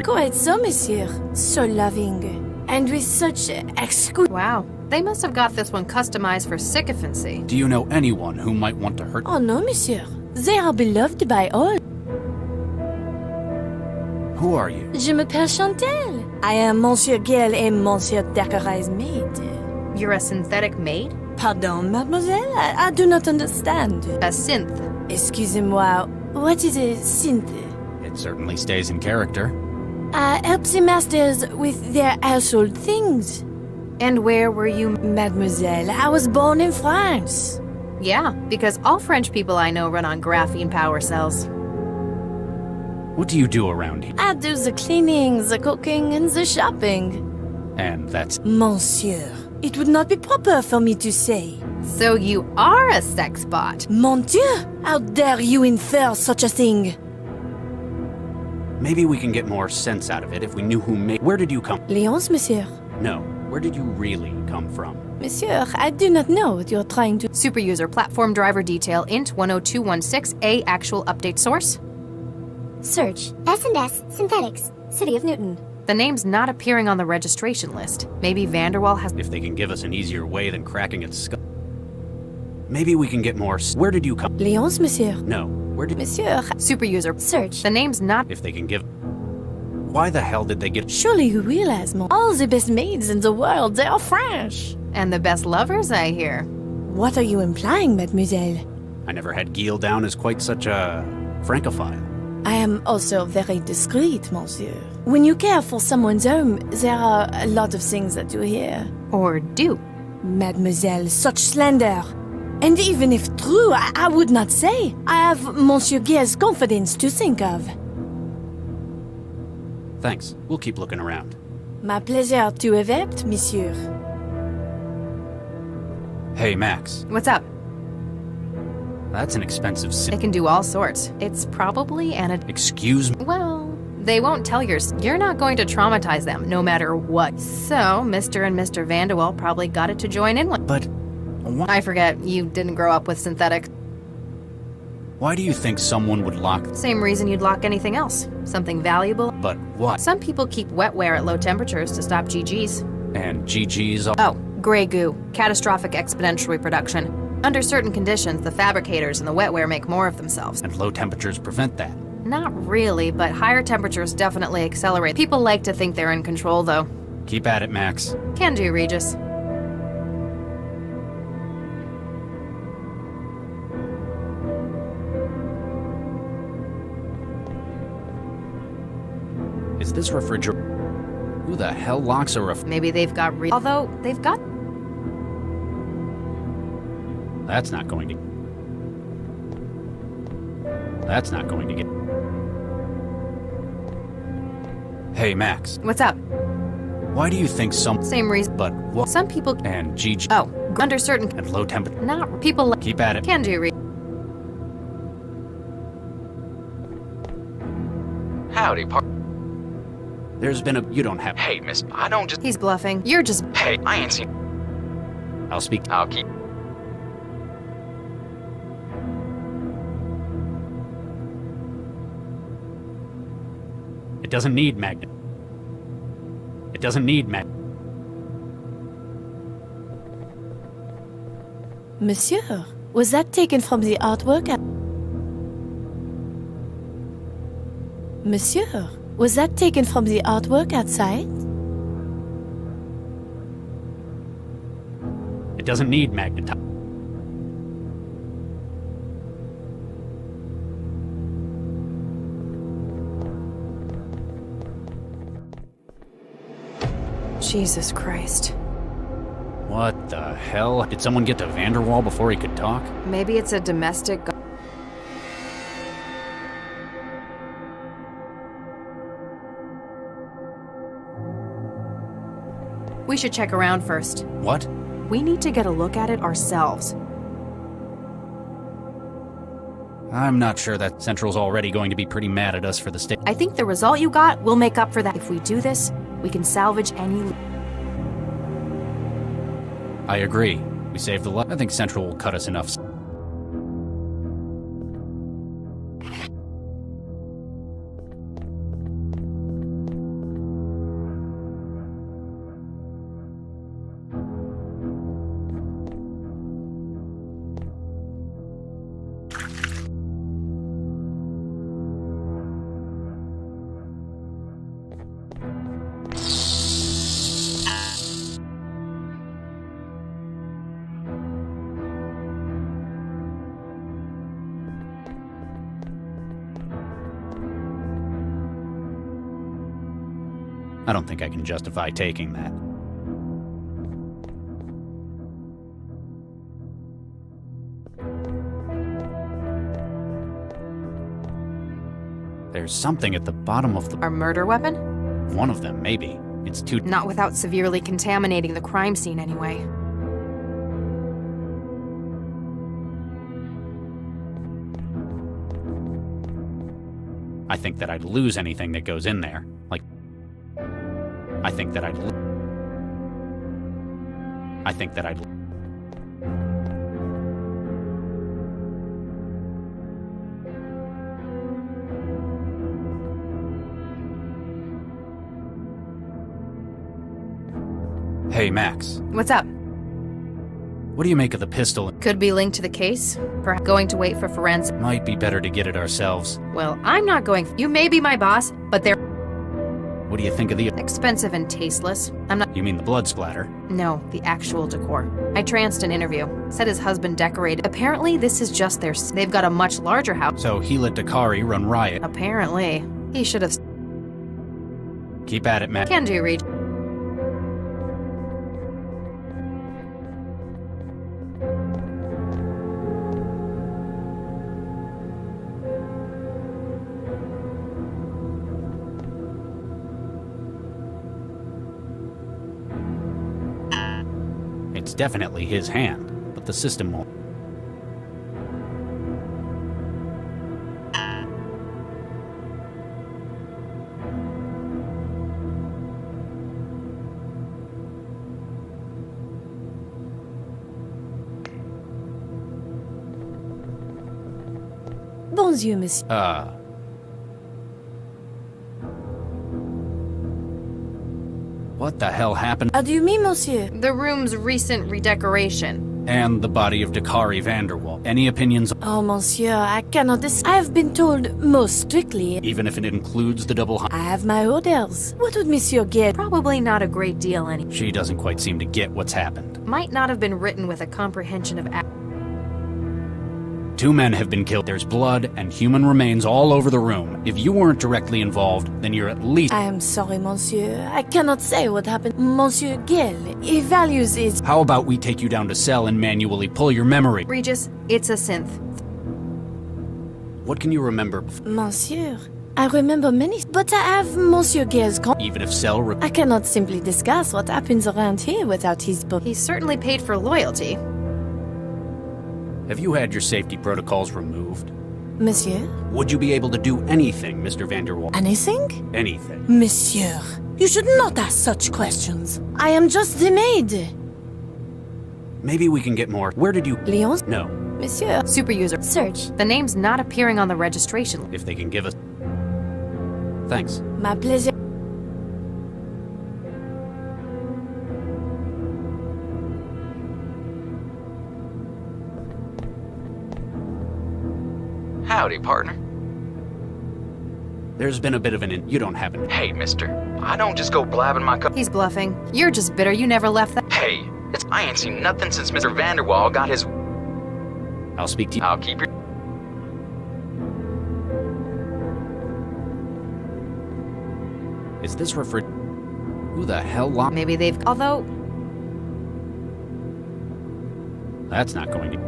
Quite so, monsieur. So loving. And with such exquisite... Wow. They must have got this one customized for sycophancy. Do you know anyone who might want to hurt? Oh no, monsieur. They are beloved by all. Who are you? Je m'appelle Chantal. I am Monsieur Gale et Monsieur Dacqueray's maid. You're a synthetic maid? Pardon, mademoiselle? I do not understand. A synth. Excusez-moi, what is a synth? It certainly stays in character. I help the masters with their household things. And where were you? Mademoiselle, I was born in France. Yeah, because all French people I know run on graphene power cells. What do you do around here? I do the cleaning, the cooking, and the shopping. And that's... Monsieur, it would not be proper for me to say. So you are a sex bot? Mon Dieu, how dare you infer such a thing? Maybe we can get more sense out of it if we knew who made... Where did you come... Lyons, monsieur. No, where did you really come from? Monsieur, I do not know what you're trying to... Super user platform driver detail int 10216A actual update source. Search S&S Synthetics, City of Newton. The name's not appearing on the registration list. Maybe Vanderwall has... If they can give us an easier way than cracking its skull... Maybe we can get more... Where did you come... Lyons, monsieur. No, where did... Monsieur... Super user. Search. The name's not... If they can give... Why the hell did they get... Surely you realize, all the best maids in the world, they are French. And the best lovers, I hear. What are you implying, mademoiselle? I never had Gil down as quite such a... francophile. I am also very discreet, monsieur. When you care for someone's home, there are a lot of things that you hear. Or do. Mademoiselle, such slander. And even if true, I would not say. I have Monsieur Gale's confidence to think of. Thanks. We'll keep looking around. My pleasure to evapt, monsieur. Hey, Max. What's up? That's an expensive It can do all sorts. It's probably an... Excuse me? Well, they won't tell you're not going to traumatize them, no matter what. So, Mr. and Mr. Vanderwall probably got it to join in with. But I forget, you didn't grow up with synthetic. Why do you think someone would lock... Same reason you'd lock anything else. Something valuable. But what? Some people keep wetware at low temperatures to stop GGs. And GG's... Oh, gray goo. Catastrophic exponential reproduction. Under certain conditions, the fabricators and the wetware make more of themselves. And low temperatures prevent that. Not really, but higher temperatures definitely accelerate. People like to think they're in control, though. Keep at it, Max. Can do, Regis. Is this refrigerator... Who the hell locks a Maybe they've got although, they've got... That's not going to... That's not going to get... Hey, Max. What's up? Why do you think some... Same reason. But what... Some people... And GG... Oh, under certain... And low temperature... Not... People... Keep at it. Can do, Howdy, There's been a... You don't have... Hey, miss, I don't just... He's bluffing. You're just... Hey, I ain't seen... I'll speak... I'll keep... It doesn't need magnet. It doesn't need magnet. Monsieur, was that taken from the artwork at... Monsieur, was that taken from the artwork outside? It doesn't need magnet. Jesus Christ. What the hell? Did someone get to Vanderwall before he could talk? Maybe it's a domestic... We should check around first. What? We need to get a look at it ourselves. I'm not sure that Central's already going to be pretty mad at us for the state. I think the result you got will make up for that. If we do this, we can salvage any... I agree. We saved the life. I think Central will cut us enough. I don't think I can justify taking that. There's something at the bottom of the... Our murder weapon? One of them, maybe. It's too... Not without severely contaminating the crime scene anyway. I think that I'd lose anything that goes in there. Like... I think that I'd... Hey, Max. What's up? What do you make of the pistol? Could be linked to the case. Perhaps going to wait for forensic. Might be better to get it ourselves. Well, I'm not going. You may be my boss, but they're... What do you think of the... Expensive and tasteless. I'm not... You mean the blood splatter? No, the actual decor. I tranced an interview. Said his husband decorated. Apparently, this is just their... They've got a much larger house. So he let Dakari run riot. Apparently. He should have... Keep at it, Matt. Can do, Reed. It's definitely his hand, but the system won't. Bonjour, monsieur. What the hell happened? How do you mean, monsieur? The room's recent redecoration. And the body of Dakari Vanderwall. Any opinions? Oh, monsieur, I cannot I have been told most strictly. Even if it includes the double I have my orders. What would monsieur get? Probably not a great deal any. She doesn't quite seem to get what's happened. Might not have been written with a comprehension of 2 men have been killed. There's blood and human remains all over the room. If you weren't directly involved, then you're at least... I am sorry, monsieur. I cannot say what happened. Monsieur Gill, he values his... How about we take you down to cell and manually pull your memory? Regis, it's a synth. What can you remember? Monsieur, I remember many, but I have Monsieur Gill's... Even if cell... I cannot simply discuss what happens around here without his book. He's certainly paid for loyalty. Have you had your safety protocols removed? Monsieur? Would you be able to do anything, Mr. Vanderwall? Anything? Anything. Monsieur, you should not ask such questions. I am just the maid. Maybe we can get more. Where did you... Lyons? No. Monsieur. Super user. Search. The name's not appearing on the registration. If they can give us... Thanks. My pleasure. Howdy, partner. There's been a bit of an... You don't happen... Hey, mister. I don't just go blabbing my... He's bluffing. You're just bitter you never left that... Hey, I ain't seen nothing since Mr. Vanderwall got his... I'll speak to you. I'll keep your... Is this Who the hell locked... Maybe they've... Although... That's not going to...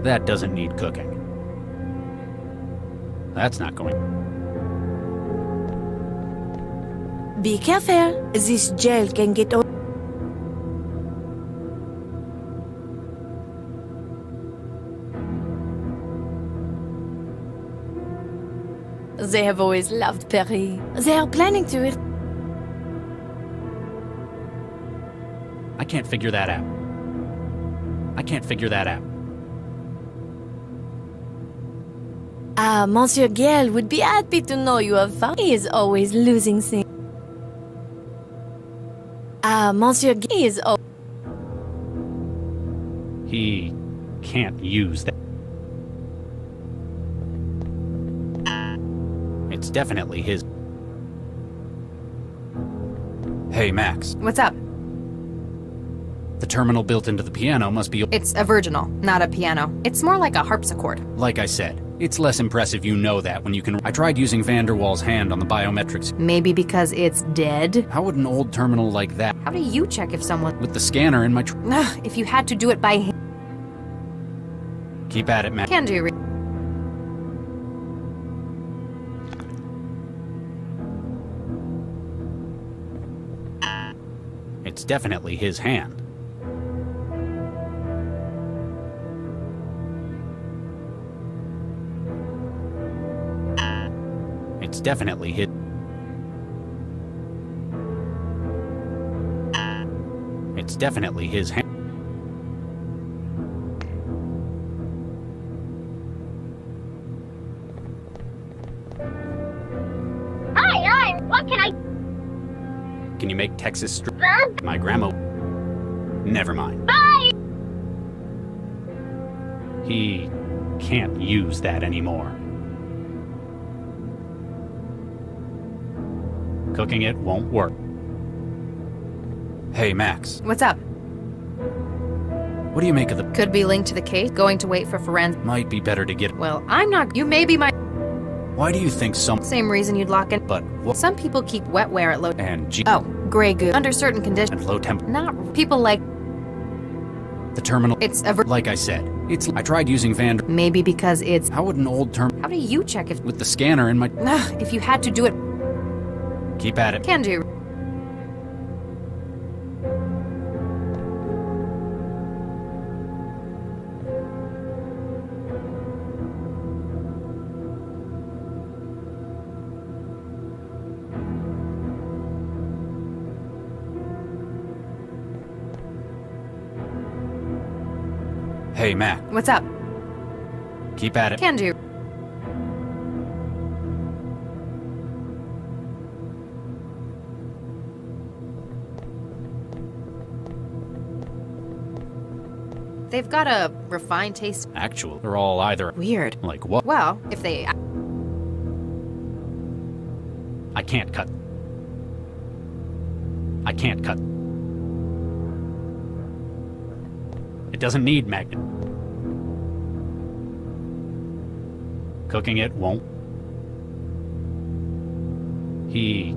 That doesn't need cooking. That's not going... Be careful. This jail can get... They have always loved Perry. They are planning to... I can't figure that out. Ah, Monsieur Gill would be happy to know you have found. He is always losing things. Ah, Monsieur Gill is... He can't use that. It's definitely his... Hey, Max. What's up? The terminal built into the piano must be... It's a virginal, not a piano. It's more like a harpsichord. Like I said, it's less impressive you know that when you can... I tried using Vanderwall's hand on the biometrics. Maybe because it's dead? How would an old terminal like that... How do you check if someone... With the scanner in my... If you had to do it by hand... Keep at it, Max. Can do. It's definitely his hand. It's definitely his... It's definitely his hand. Hi, what can I... Can you make Texas strip? Huh? My grandma... Never mind. Bye! He can't use that anymore. Cooking it won't work. Hey, Max. What's up? What do you make of the... Could be linked to the case. Going to wait for forensic... Might be better to get... Well, I'm not... You may be my... Why do you think some... Same reason you'd lock in... But what... Some people keep wetware at low... And G... Oh, gray goo. Under certain conditions. And low temp... Not... People like... The terminal... It's a... Like I said, it's... I tried using Vander... Maybe because it's... How would an old term... How do you check if... With the scanner in my... If you had to do it... Keep at it. Can do. Hey, Mac. What's up? Keep at it. Can do. They've got a refined taste. Actual, they're all either... Weird. Like what? Well, if they... I can't cut. I can't cut. It doesn't need magnet. Cooking it won't. He...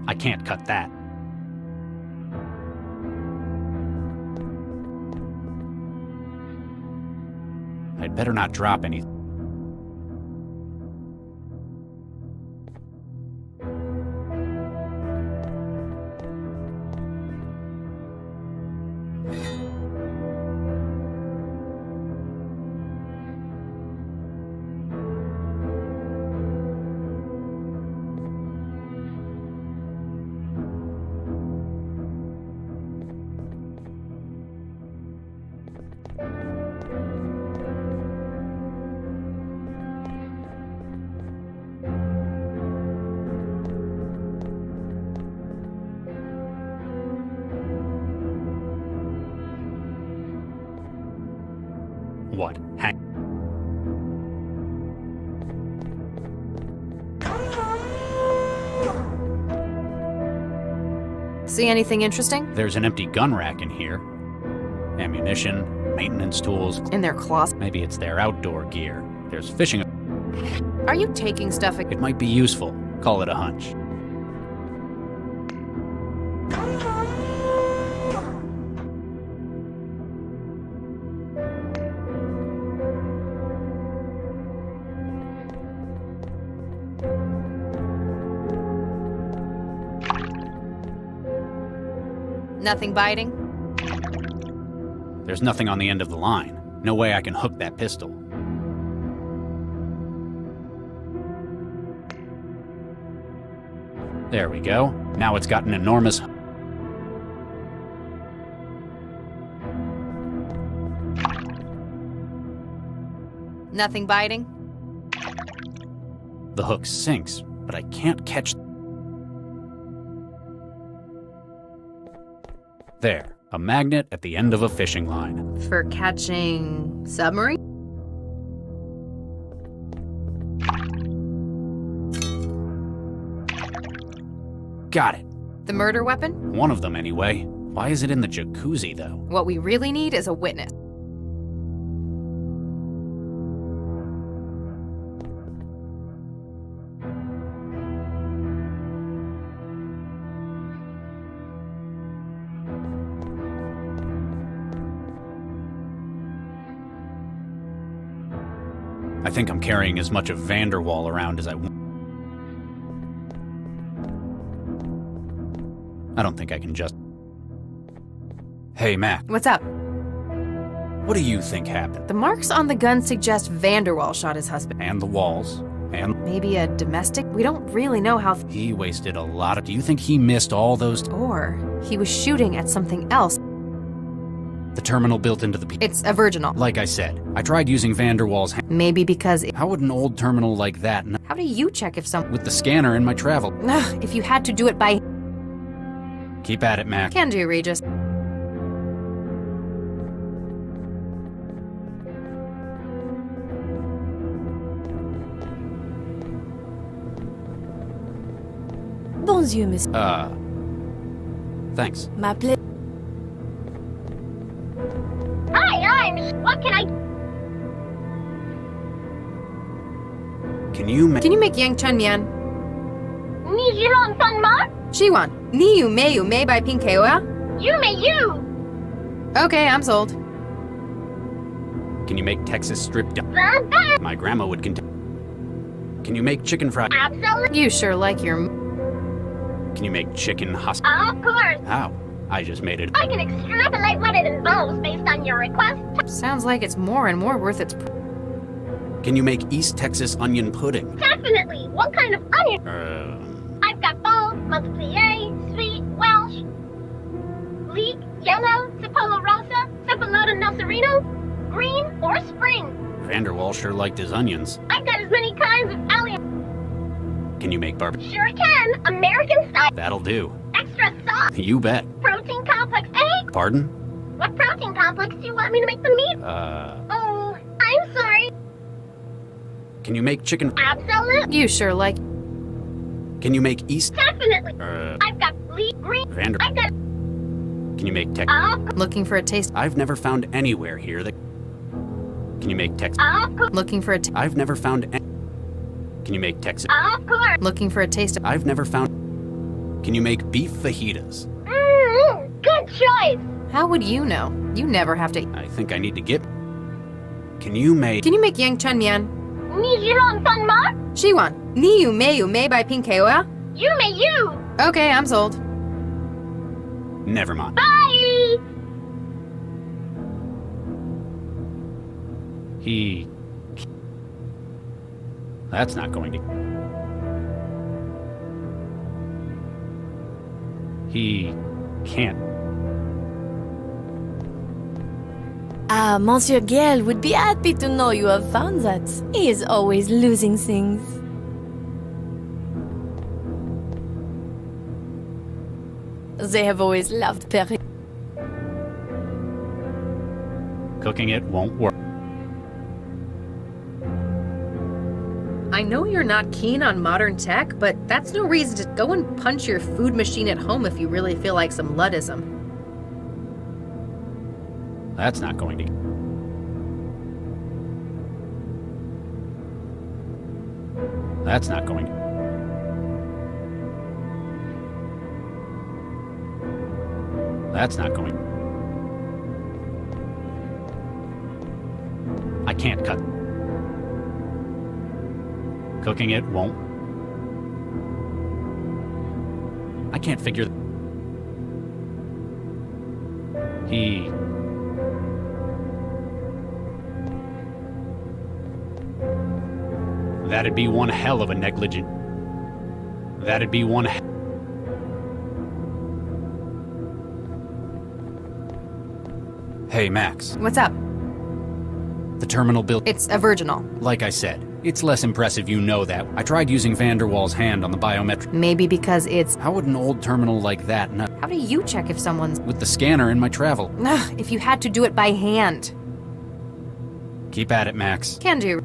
I can't cut that. I'd better not drop anything. What? Hang. See anything interesting? There's an empty gun rack in here. Ammunition, maintenance tools. In their closet? Maybe it's their outdoor gear. There's fishing. Are you taking stuff? It might be useful. Call it a hunch. Nothing biting? There's nothing on the end of the line. No way I can hook that pistol. There we go. Now it's got an enormous... Nothing biting? The hook sinks, but I can't catch... There, a magnet at the end of a fishing line. For catching submarine? Got it. The murder weapon? One of them, anyway. Why is it in the jacuzzi, though? What we really need is a witness. I think I'm carrying as much of Vanderwall around as I want. I don't think I can just... Hey, Mac. What's up? What do you think happened? The marks on the gun suggest Vanderwall shot his husband. And the walls. And... Maybe a domestic? We don't really know how... He wasted a lot of... Do you think he missed all those... Or he was shooting at something else. The terminal built into the... It's a virginal. Like I said, I tried using Vanderwall's... Maybe because... How would an old terminal like that... How do you check if some... With the scanner in my travel... Ugh, if you had to do it by... Keep at it, Mac. Can do, Regis. Bonjour, miss. Thanks. My pleasure. Hi, what can I... Can you make Yang Chen Mian? Ni Jiron Fan Ma? Shiwan. Ni yu mei yu mei by Pinkeoya? You may you! Okay, I'm sold. Can you make Texas strip down? My grandma would continue. Can you make chicken fried? Absolutely. You sure like your... Can you make chicken husky? Of course. How? I just made it. I can extrapolate what it involves based on your request. Sounds like it's more and more worth its... Can you make East Texas onion pudding? Definitely. What kind of onion? I've got bold, Montpellier, sweet, Welsh, leek, yellow, Cipolla rosa, Cephalota nocerino, green, or spring. Vanderwall sure liked his onions. I've got as many kinds of allium. Can you make barbecue? Sure can. American style. That'll do. Extra sauce. You bet. Protein complex egg. Pardon? What protein complex do you want me to make the meat? Oh, I'm sorry. Can you make chicken? Absolutely. You sure like. Can you make East? Definitely. I've got leek, green. Vander. I've got. Can you make Tex? Looking for a taste. I've never found anywhere here that. Can you make Tex? Looking for a I've never found. Can you make Texas? Of course. Looking for a taste. I've never found. Can you make beef fajitas? Good choice. How would you know? You never have to. I think I need to get. Can you make? Can you make yang chen mian? Ni jiron fan ma? Shiwan. Ni yu mei by pink keoya? You may you. Okay, I'm sold. Never mind. Bye. He. That's not going to. He can't. Monsieur Gale would be happy to know you have found that. He is always losing things. They have always loved Perry. Cooking it won't work. I know you're not keen on modern tech, but that's no reason to go and punch your food machine at home if you really feel like some Luddism. That's not going to. That's not going to. That's not going. I can't cut. Cooking it won't. I can't figure. He. That'd be one hell of a negligent. That'd be one. Hey, Max. What's up? The terminal built. It's a virginal. Like I said, it's less impressive, you know that. I tried using Vanderwall's hand on the biometric. Maybe because it's. How would an old terminal like that know? How do you check if someone's. With the scanner in my travel. Ugh, if you had to do it by hand. Keep at it, Max. Can do.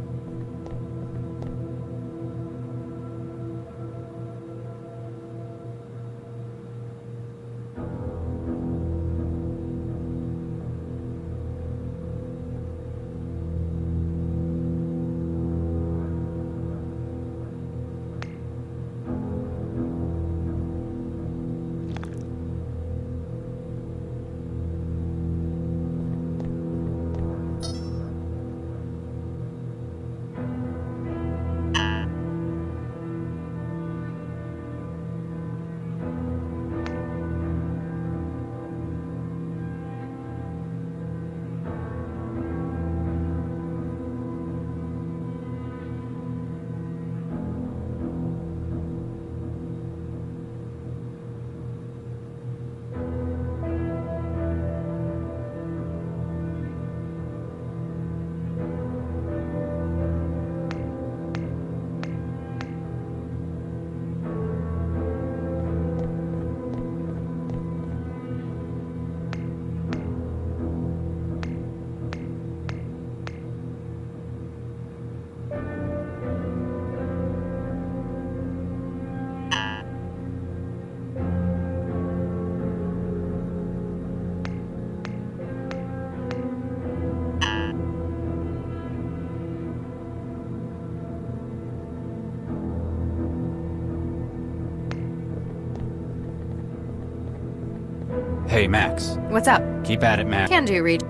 Hey, Max. What's up? Keep at it, Max. Can do, Reed.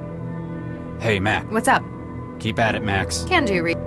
Hey, Max. What's up? Keep at it, Max. Can do, Reed.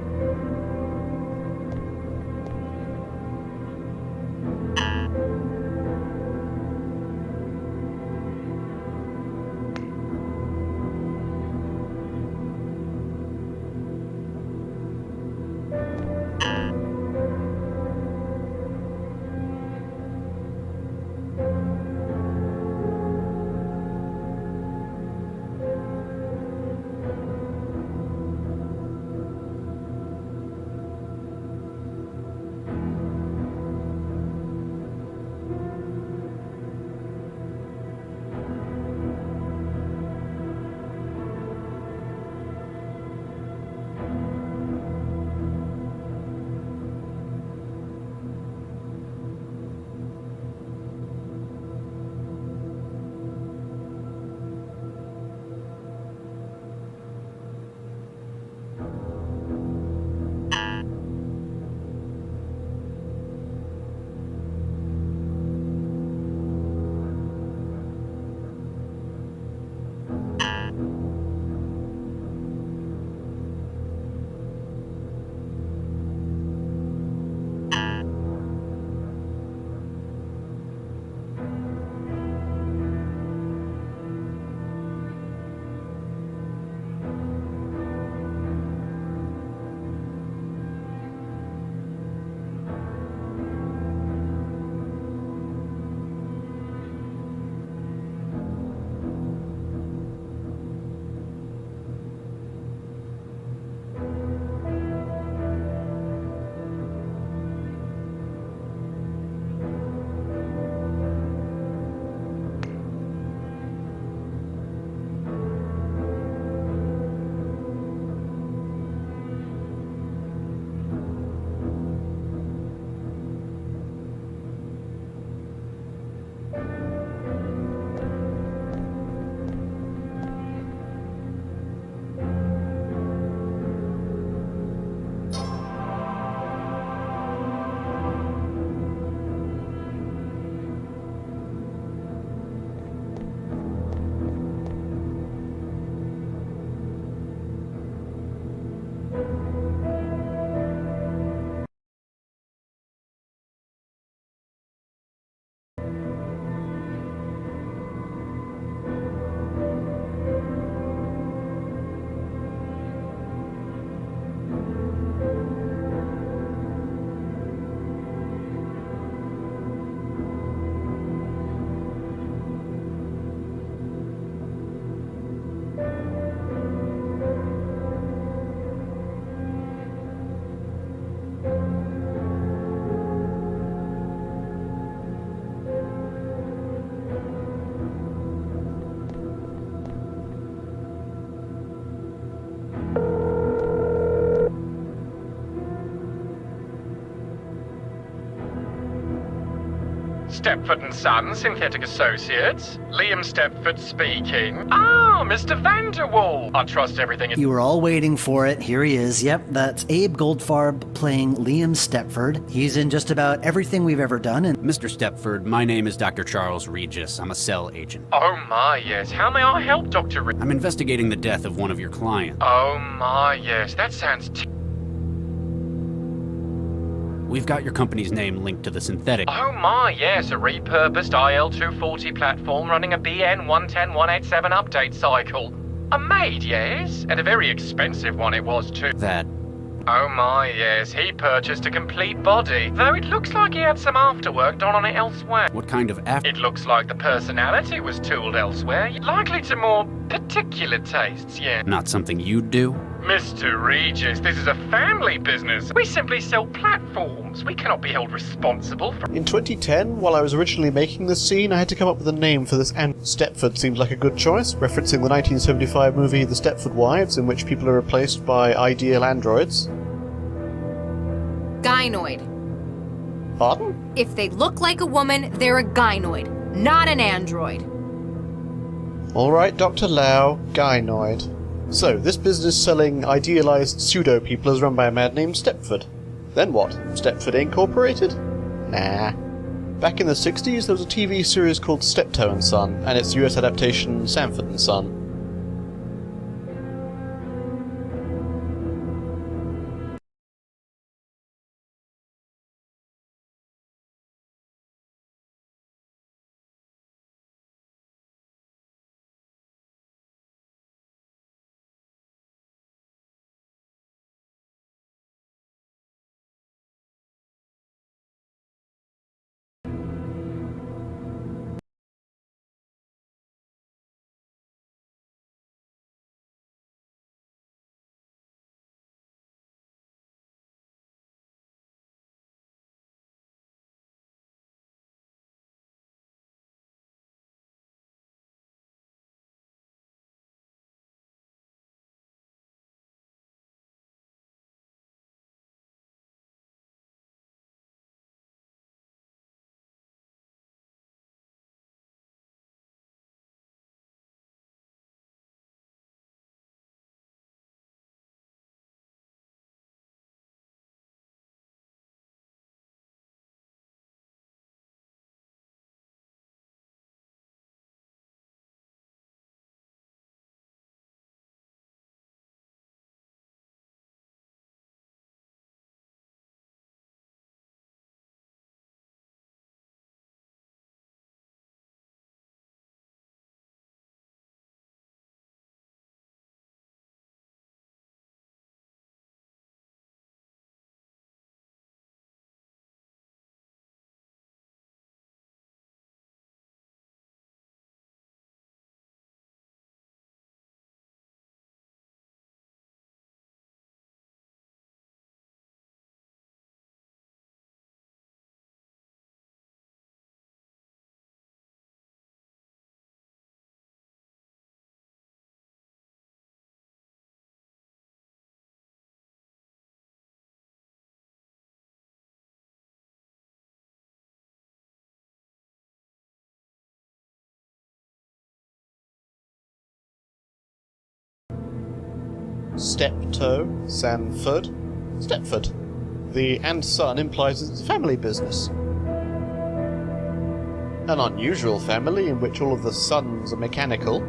Stepford and Son, Synthetic Associates. Liam Stepford speaking. Ah, Mr. Vanderwall. I trust everything. You were all waiting for it. Here he is. Yep, that's Abe Goldfarb playing Liam Stepford. He's in just about everything we've ever done. And Mr. Stepford, my name is Dr. Charles Regis. I'm a cell agent. Oh my, yes. How may I help, Dr. I'm investigating the death of one of your clients. Oh my, yes. That sounds We've got your company's name linked to the synthetic. Oh my, yes, a repurposed IL-240 platform running a BN110187 update cycle. A maid, yes, and a very expensive one it was too. That. Oh my, yes, he purchased a complete body, though it looks like he had some afterwork done on it elsewhere. What kind of It looks like the personality was tooled elsewhere, likely to more particular tastes, yeah. Not something you'd do? Mr. Regis, this is a family business. We simply sell platforms. We cannot be held responsible for... In 2010, while I was originally making this scene, I had to come up with a name for this, and Stepford seemed like a good choice, referencing the 1975 movie The Stepford Wives, in which people are replaced by ideal androids. Gynoid. Pardon? If they look like a woman, they're a gynoid, not an android. Alright, Dr. Lau, gynoid. So, this business selling idealized pseudo-people is run by a man named Stepford. Then what? Stepford Incorporated? Nah. Back in the 60s, there was a TV series called Steptoe and Son, and its US adaptation, Sanford and Son. Steptoe, Sanford, Stepford. The and son implies it's a family business. An unusual family in which all of the sons are mechanical.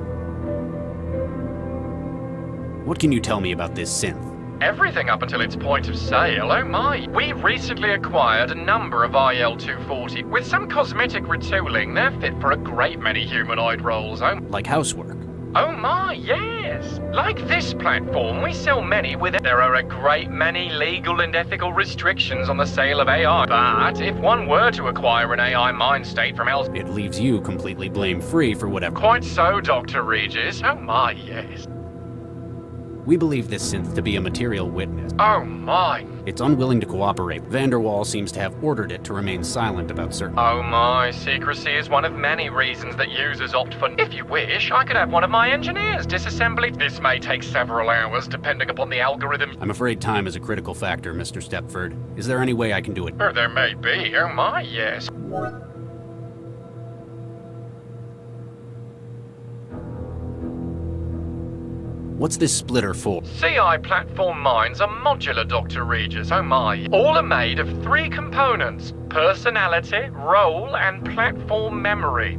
What can you tell me about this synth? Everything up until its point of sale, oh my. We recently acquired a number of IL-240. With some cosmetic retooling, they're fit for a great many humanoid roles, oh. Like housework? Oh my, yes! Like this platform, we sell many with it. There are a great many legal and ethical restrictions on the sale of AI. But if one were to acquire an AI mind state from else... It leaves you completely blame-free for whatever... Quite so, Dr. Regis. Oh my, yes. We believe this synth to be a material witness. Oh my. It's unwilling to cooperate. Vanderwall seems to have ordered it to remain silent about certain... Oh my, secrecy is one of many reasons that users opt for... If you wish, I could have one of my engineers disassemble it. This may take several hours, depending upon the algorithm. I'm afraid time is a critical factor, Mr. Stepford. Is there any way I can do it? There may be. Oh my, yes. What's this splitter for? CI platform minds are modular, Dr. Regis, oh my. All are made of 3 components: personality, role, and platform memory.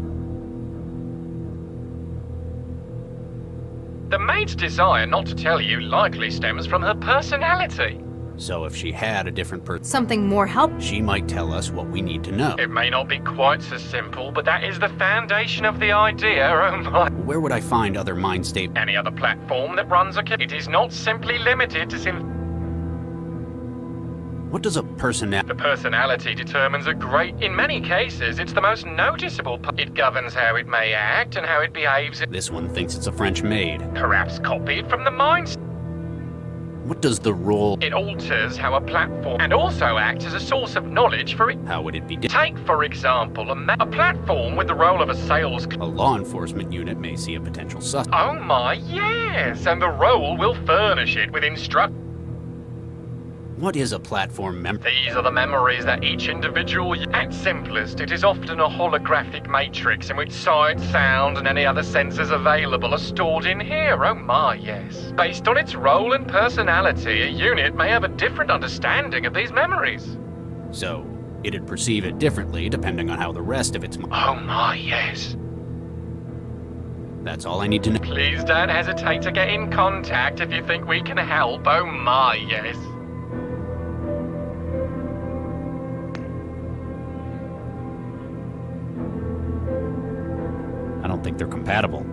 The maid's desire not to tell you likely stems from her personality. So if she had a different person, Something more help. she might tell us what we need to know. It may not be quite so simple, but that is the foundation of the idea, oh my. Where would I find other mind state? Any other platform that runs a... It is not simply limited to What does a personality... The personality determines a great... In many cases, it's the most noticeable part. It governs how it may act and how it behaves. This one thinks it's a French maid. Perhaps copied from the mind. What does the role... It alters how a platform... And also acts as a source of knowledge for it. How would it be... Take, for example, a platform with the role of a sales... A law enforcement unit may see a potential suspect. Oh my, yes! And the role will furnish it with What is a platform memory? These are the memories that each individual... At simplest, it is often a holographic matrix in which sight, sound, and any other senses available are stored in here. Oh my, yes. Based on its role and personality, a unit may have a different understanding of these memories. So, it'd perceive it differently depending on how the rest of its... Oh my, yes. That's all I need to know. Please don't hesitate to get in contact if you think we can help. Oh my, yes. I don't think they're compatible.